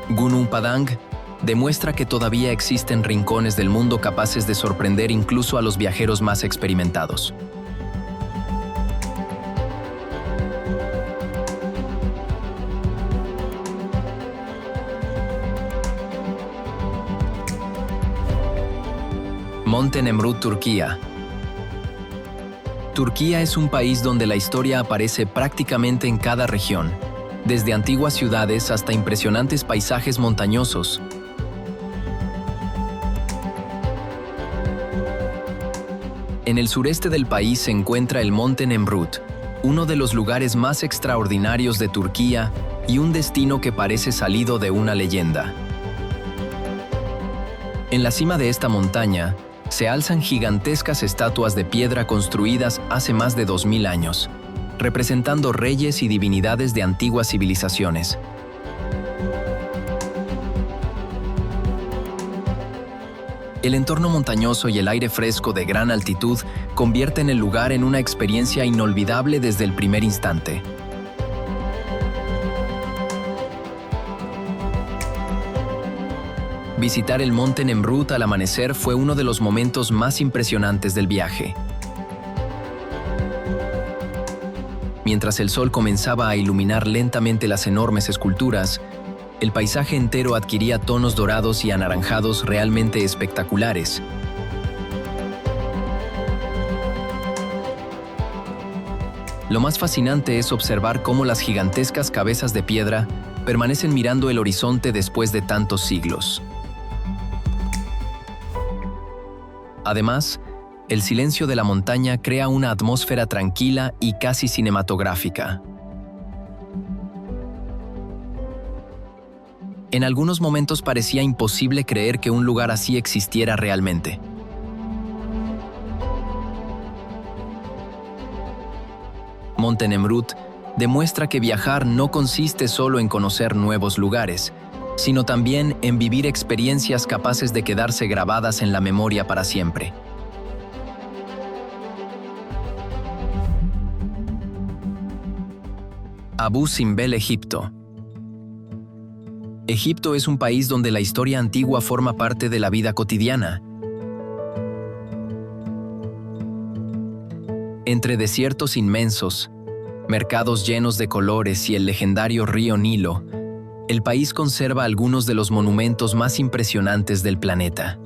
Gunung Padang demuestra que todavía existen rincones del mundo capaces de sorprender incluso a los viajeros más experimentados. Monte Nemrut, Turquía. Turquía es un país donde la historia aparece prácticamente en cada región, desde antiguas ciudades hasta impresionantes paisajes montañosos. En el sureste del país se encuentra el Monte Nemrut, uno de los lugares más extraordinarios de Turquía y un destino que parece salido de una leyenda. En la cima de esta montaña, se alzan gigantescas estatuas de piedra construidas hace más de 2000 años, representando reyes y divinidades de antiguas civilizaciones. El entorno montañoso y el aire fresco de gran altitud convierten el lugar en una experiencia inolvidable desde el primer instante. Visitar el Monte Nemrut al amanecer fue uno de los momentos más impresionantes del viaje. Mientras el sol comenzaba a iluminar lentamente las enormes esculturas, el paisaje entero adquiría tonos dorados y anaranjados realmente espectaculares. Lo más fascinante es observar cómo las gigantescas cabezas de piedra permanecen mirando el horizonte después de tantos siglos. Además, el silencio de la montaña crea una atmósfera tranquila y casi cinematográfica. En algunos momentos parecía imposible creer que un lugar así existiera realmente. Monte Nemrut demuestra que viajar no consiste solo en conocer nuevos lugares, sino también en vivir experiencias capaces de quedarse grabadas en la memoria para siempre. Abu Simbel, Egipto. Egipto es un país donde la historia antigua forma parte de la vida cotidiana. Entre desiertos inmensos, mercados llenos de colores y el legendario río Nilo, el país conserva algunos de los monumentos más impresionantes del planeta.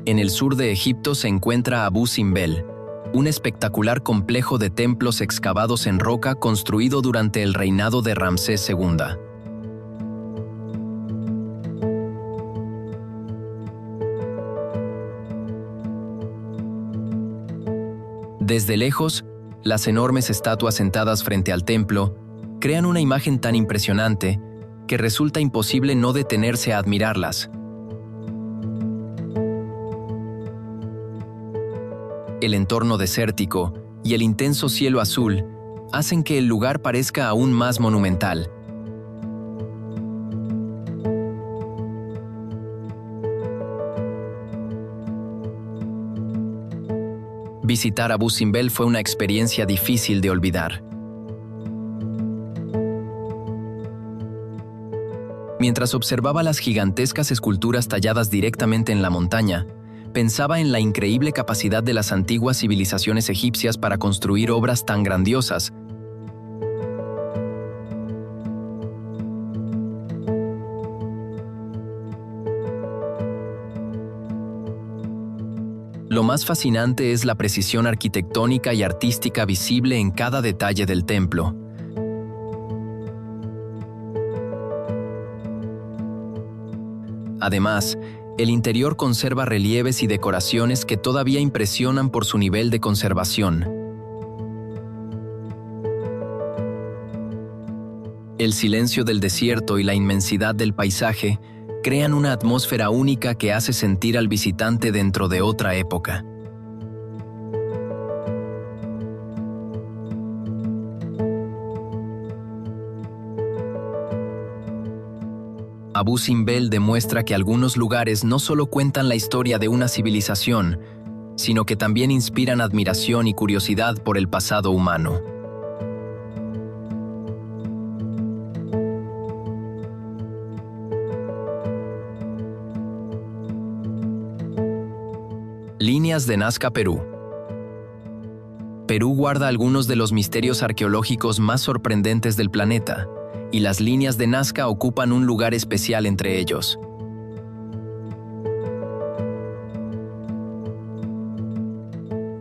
En el sur de Egipto se encuentra Abu Simbel, un espectacular complejo de templos excavados en roca construido durante el reinado de Ramsés II. Desde lejos, las enormes estatuas sentadas frente al templo crean una imagen tan impresionante que resulta imposible no detenerse a admirarlas. El entorno desértico y el intenso cielo azul hacen que el lugar parezca aún más monumental. Visitar Abu Simbel fue una experiencia difícil de olvidar. Mientras observaba las gigantescas esculturas talladas directamente en la montaña, pensaba en la increíble capacidad de las antiguas civilizaciones egipcias para construir obras tan grandiosas. Lo más fascinante es la precisión arquitectónica y artística visible en cada detalle del templo. Además, el interior conserva relieves y decoraciones que todavía impresionan por su nivel de conservación. El silencio del desierto y la inmensidad del paisaje crean una atmósfera única que hace sentir al visitante dentro de otra época. Abu Simbel demuestra que algunos lugares no solo cuentan la historia de una civilización, sino que también inspiran admiración y curiosidad por el pasado humano. Líneas de Nazca, Perú. Perú guarda algunos de los misterios arqueológicos más sorprendentes del planeta, y las líneas de Nazca ocupan un lugar especial entre ellos.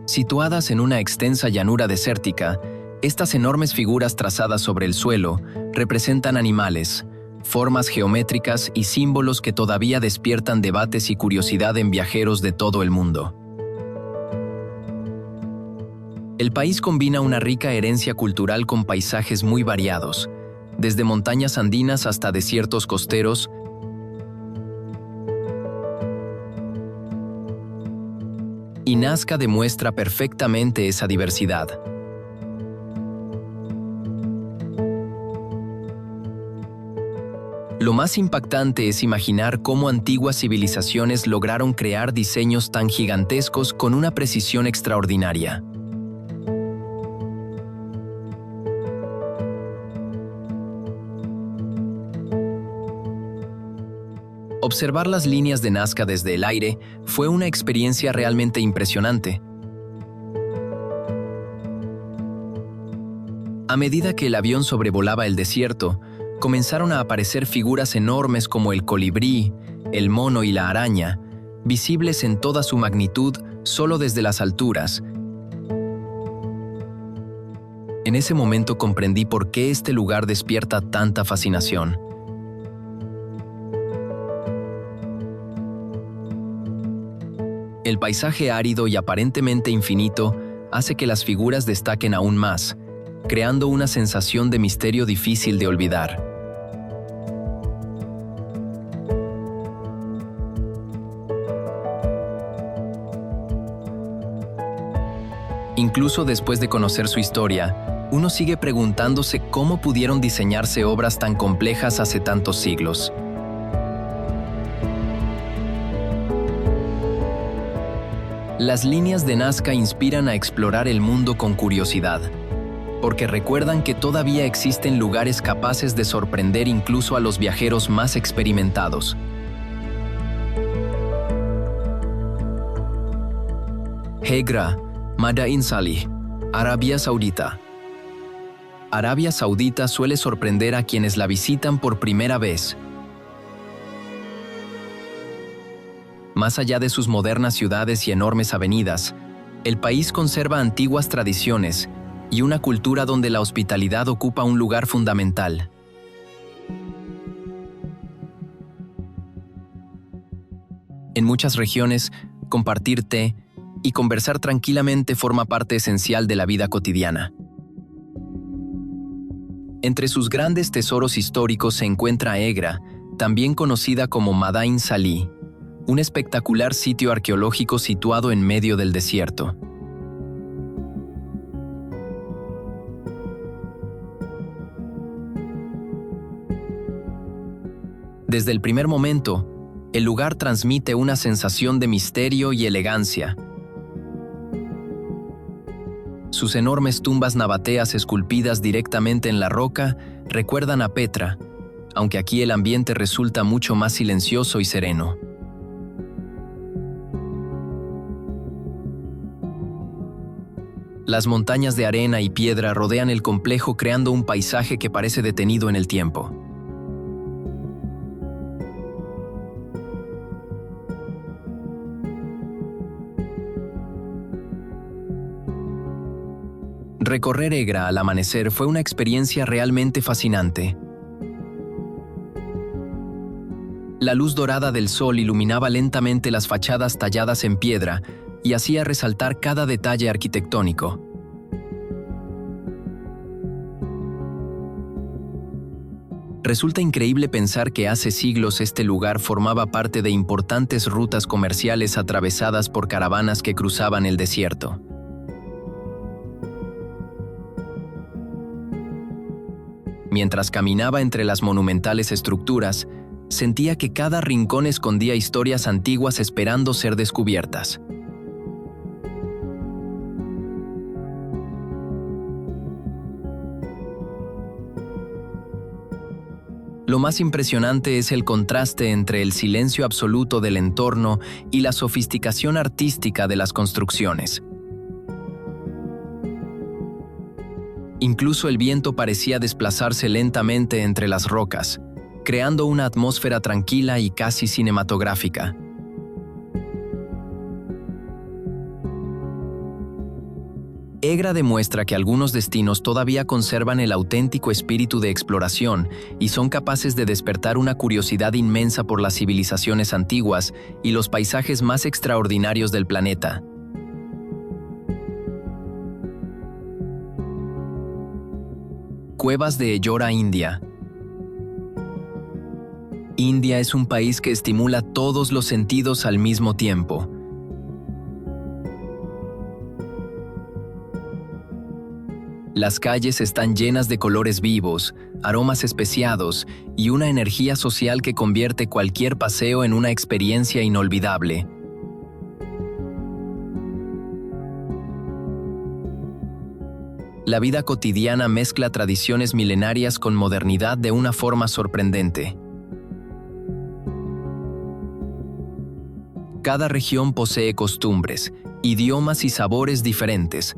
Situadas en una extensa llanura desértica, estas enormes figuras trazadas sobre el suelo representan animales, formas geométricas y símbolos que todavía despiertan debates y curiosidad en viajeros de todo el mundo. El país combina una rica herencia cultural con paisajes muy variados, desde montañas andinas hasta desiertos costeros, y Nazca demuestra perfectamente esa diversidad. Lo más impactante es imaginar cómo antiguas civilizaciones lograron crear diseños tan gigantescos con una precisión extraordinaria. Observar las líneas de Nazca desde el aire fue una experiencia realmente impresionante. A medida que el avión sobrevolaba el desierto, comenzaron a aparecer figuras enormes como el colibrí, el mono y la araña, visibles en toda su magnitud solo desde las alturas. En ese momento comprendí por qué este lugar despierta tanta fascinación. El paisaje árido y aparentemente infinito hace que las figuras destaquen aún más, creando una sensación de misterio difícil de olvidar. Incluso después de conocer su historia, uno sigue preguntándose cómo pudieron diseñarse obras tan complejas hace tantos siglos. Las líneas de Nazca inspiran a explorar el mundo con curiosidad, porque recuerdan que todavía existen lugares capaces de sorprender incluso a los viajeros más experimentados. Hegra, Madain Salih, Arabia Saudita. Arabia Saudita suele sorprender a quienes la visitan por primera vez. Más allá de sus modernas ciudades y enormes avenidas, el país conserva antiguas tradiciones y una cultura donde la hospitalidad ocupa un lugar fundamental. En muchas regiones, compartir té y conversar tranquilamente forma parte esencial de la vida cotidiana. Entre sus grandes tesoros históricos se encuentra Hegra, también conocida como Madain Salih, un espectacular sitio arqueológico situado en medio del desierto. Desde el primer momento, el lugar transmite una sensación de misterio y elegancia. Sus enormes tumbas nabateas esculpidas directamente en la roca recuerdan a Petra, aunque aquí el ambiente resulta mucho más silencioso y sereno. Las montañas de arena y piedra rodean el complejo creando un paisaje que parece detenido en el tiempo. Recorrer Hegra al amanecer fue una experiencia realmente fascinante. La luz dorada del sol iluminaba lentamente las fachadas talladas en piedra y hacía resaltar cada detalle arquitectónico. Resulta increíble pensar que hace siglos este lugar formaba parte de importantes rutas comerciales atravesadas por caravanas que cruzaban el desierto. Mientras caminaba entre las monumentales estructuras, sentía que cada rincón escondía historias antiguas esperando ser descubiertas. Lo más impresionante es el contraste entre el silencio absoluto del entorno y la sofisticación artística de las construcciones. Incluso el viento parecía desplazarse lentamente entre las rocas, creando una atmósfera tranquila y casi cinematográfica. Hegra demuestra que algunos destinos todavía conservan el auténtico espíritu de exploración y son capaces de despertar una curiosidad inmensa por las civilizaciones antiguas y los paisajes más extraordinarios del planeta. Cuevas de Ellora, India. India es un país que estimula todos los sentidos al mismo tiempo. Las calles están llenas de colores vivos, aromas especiados y una energía social que convierte cualquier paseo en una experiencia inolvidable. La vida cotidiana mezcla tradiciones milenarias con modernidad de una forma sorprendente. Cada región posee costumbres, idiomas y sabores diferentes,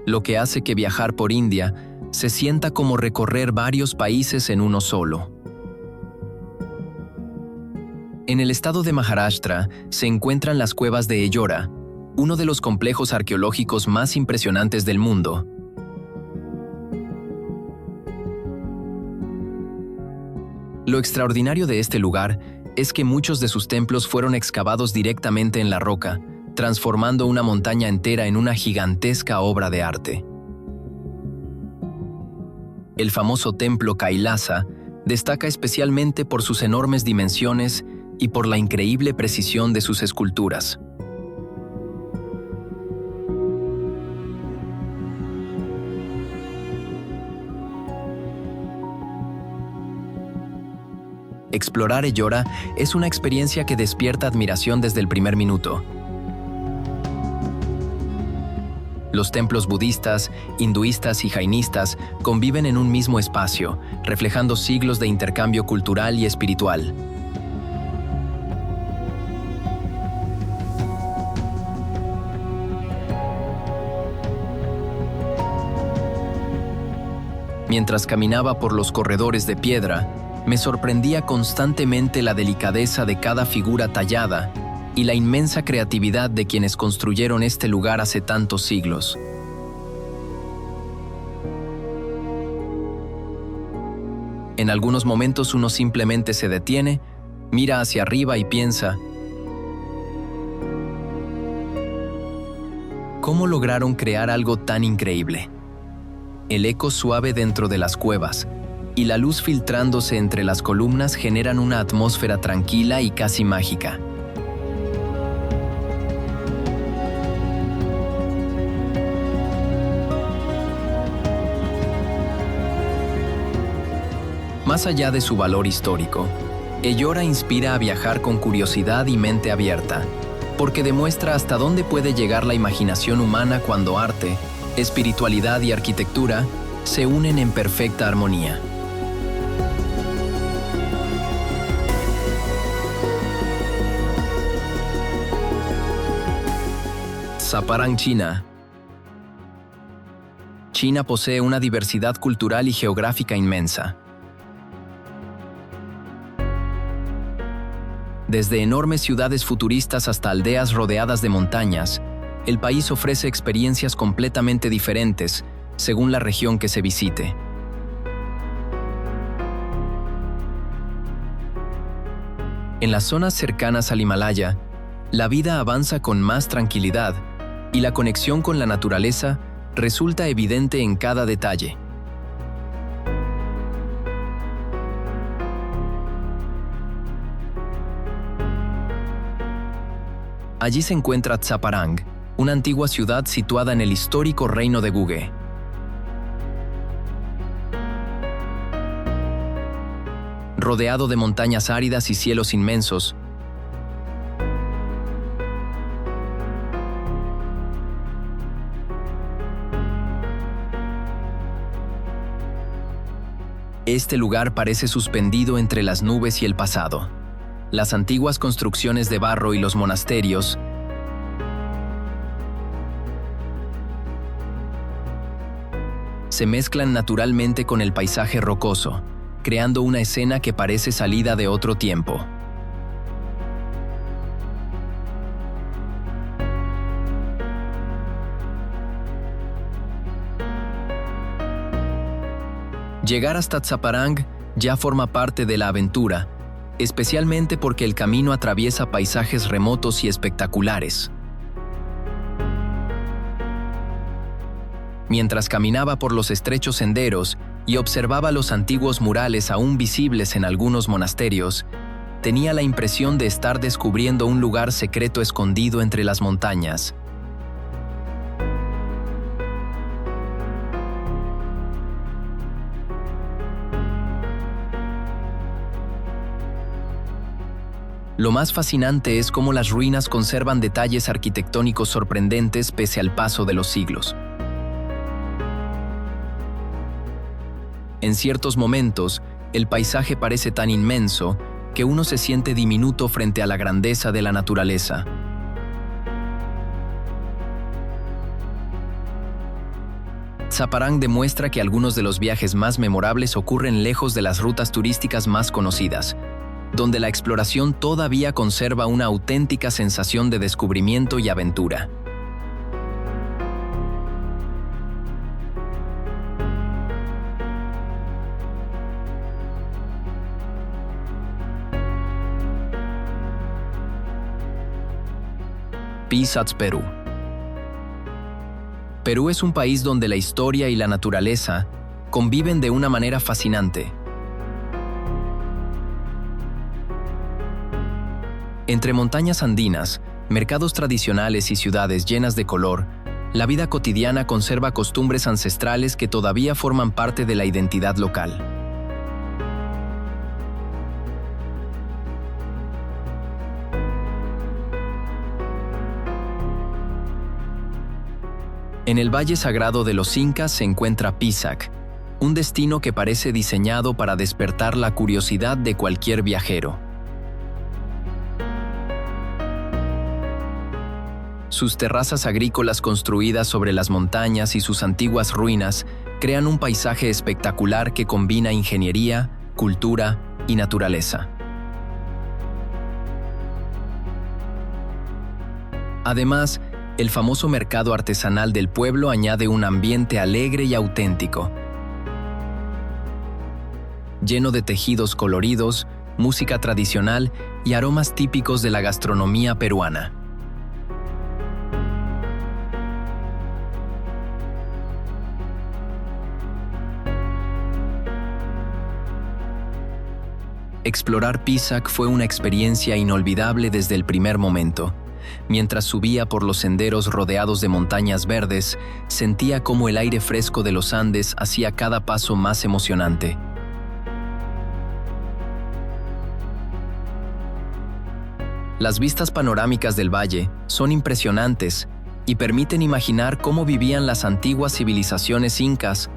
lo que hace que viajar por India se sienta como recorrer varios países en uno solo. En el estado de Maharashtra se encuentran las cuevas de Ellora, uno de los complejos arqueológicos más impresionantes del mundo. Lo extraordinario de este lugar es que muchos de sus templos fueron excavados directamente en la roca, transformando una montaña entera en una gigantesca obra de arte. El famoso templo Kailasa destaca especialmente por sus enormes dimensiones y por la increíble precisión de sus esculturas. Explorar Ellora es una experiencia que despierta admiración desde el primer minuto. Los templos budistas, hinduistas y jainistas conviven en un mismo espacio, reflejando siglos de intercambio cultural y espiritual. Mientras caminaba por los corredores de piedra, me sorprendía constantemente la delicadeza de cada figura tallada y la inmensa creatividad de quienes construyeron este lugar hace tantos siglos. En algunos momentos uno simplemente se detiene, mira hacia arriba y piensa: ¿cómo lograron crear algo tan increíble? El eco suave dentro de las cuevas y la luz filtrándose entre las columnas generan una atmósfera tranquila y casi mágica. Más allá de su valor histórico, Ellora inspira a viajar con curiosidad y mente abierta, porque demuestra hasta dónde puede llegar la imaginación humana cuando arte, espiritualidad y arquitectura se unen en perfecta armonía. Zaparang, China. China posee una diversidad cultural y geográfica inmensa. Desde enormes ciudades futuristas hasta aldeas rodeadas de montañas, el país ofrece experiencias completamente diferentes según la región que se visite. En las zonas cercanas al Himalaya, la vida avanza con más tranquilidad y la conexión con la naturaleza resulta evidente en cada detalle. Allí se encuentra Zaparang, una antigua ciudad situada en el histórico reino de Guge. Rodeado de montañas áridas y cielos inmensos, este lugar parece suspendido entre las nubes y el pasado. Las antiguas construcciones de barro y los monasterios se mezclan naturalmente con el paisaje rocoso, creando una escena que parece salida de otro tiempo. Llegar hasta Zaparang ya forma parte de la aventura, especialmente porque el camino atraviesa paisajes remotos y espectaculares. Mientras caminaba por los estrechos senderos y observaba los antiguos murales aún visibles en algunos monasterios, tenía la impresión de estar descubriendo un lugar secreto escondido entre las montañas. Lo más fascinante es cómo las ruinas conservan detalles arquitectónicos sorprendentes pese al paso de los siglos. En ciertos momentos, el paisaje parece tan inmenso que uno se siente diminuto frente a la grandeza de la naturaleza. Zaparang demuestra que algunos de los viajes más memorables ocurren lejos de las rutas turísticas más conocidas, donde la exploración todavía conserva una auténtica sensación de descubrimiento y aventura. Pisats, Perú. Perú es un país donde la historia y la naturaleza conviven de una manera fascinante. Entre montañas andinas, mercados tradicionales y ciudades llenas de color, la vida cotidiana conserva costumbres ancestrales que todavía forman parte de la identidad local. En el Valle Sagrado de los Incas se encuentra Pisac, un destino que parece diseñado para despertar la curiosidad de cualquier viajero. Sus terrazas agrícolas construidas sobre las montañas y sus antiguas ruinas crean un paisaje espectacular que combina ingeniería, cultura y naturaleza. Además, el famoso mercado artesanal del pueblo añade un ambiente alegre y auténtico, lleno de tejidos coloridos, música tradicional y aromas típicos de la gastronomía peruana. Explorar Pisac fue una experiencia inolvidable desde el primer momento. Mientras subía por los senderos rodeados de montañas verdes, sentía cómo el aire fresco de los Andes hacía cada paso más emocionante. Las vistas panorámicas del valle son impresionantes y permiten imaginar cómo vivían las antiguas civilizaciones incas.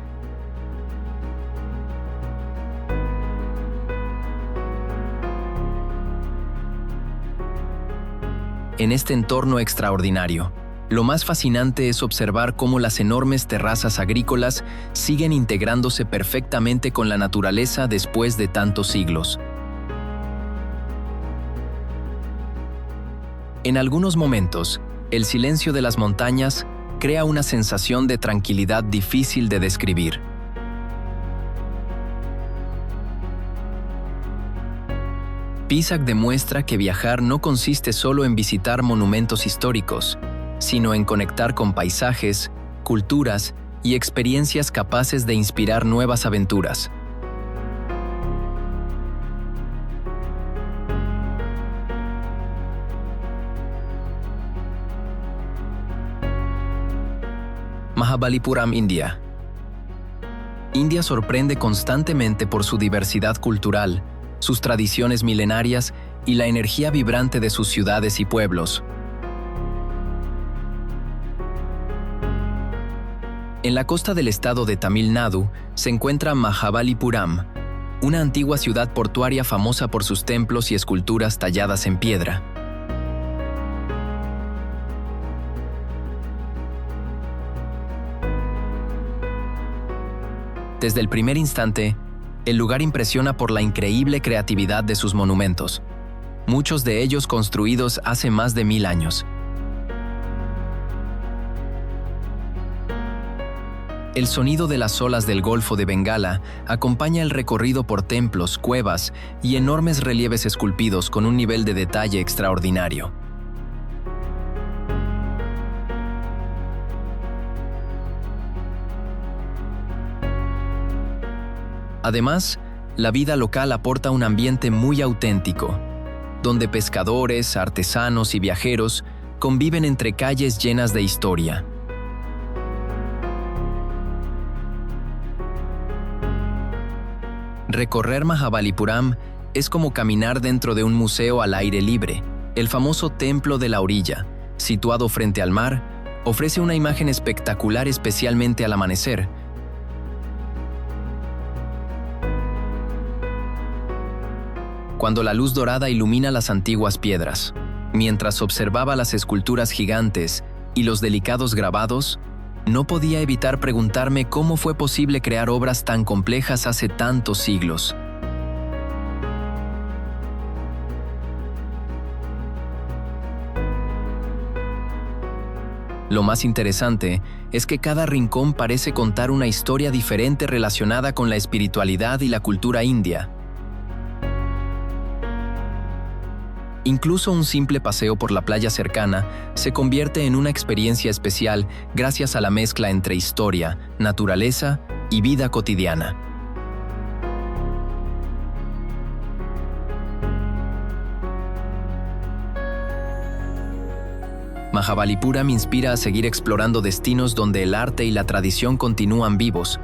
En este entorno extraordinario, lo más fascinante es observar cómo las enormes terrazas agrícolas siguen integrándose perfectamente con la naturaleza después de tantos siglos. En algunos momentos, el silencio de las montañas crea una sensación de tranquilidad difícil de describir. Pisac demuestra que viajar no consiste solo en visitar monumentos históricos, sino en conectar con paisajes, culturas y experiencias capaces de inspirar nuevas aventuras. Mahabalipuram, India. India sorprende constantemente por su diversidad cultural, sus tradiciones milenarias y la energía vibrante de sus ciudades y pueblos. En la costa del estado de Tamil Nadu se encuentra Mahabalipuram, una antigua ciudad portuaria famosa por sus templos y esculturas talladas en piedra. Desde el primer instante, el lugar impresiona por la increíble creatividad de sus monumentos, muchos de ellos construidos hace más de 1000 años. El sonido de las olas del Golfo de Bengala acompaña el recorrido por templos, cuevas y enormes relieves esculpidos con un nivel de detalle extraordinario. Además, la vida local aporta un ambiente muy auténtico, donde pescadores, artesanos y viajeros conviven entre calles llenas de historia. Recorrer Mahabalipuram es como caminar dentro de un museo al aire libre. El famoso Templo de la Orilla, situado frente al mar, ofrece una imagen espectacular especialmente al amanecer. Cuando la luz dorada ilumina las antiguas piedras. Mientras observaba las esculturas gigantes y los delicados grabados, no podía evitar preguntarme cómo fue posible crear obras tan complejas hace tantos siglos. Lo más interesante es que cada rincón parece contar una historia diferente relacionada con la espiritualidad y la cultura india. Incluso un simple paseo por la playa cercana se convierte en una experiencia especial gracias a la mezcla entre historia, naturaleza y vida cotidiana. Mahabalipuram me inspira a seguir explorando destinos donde el arte y la tradición continúan vivos,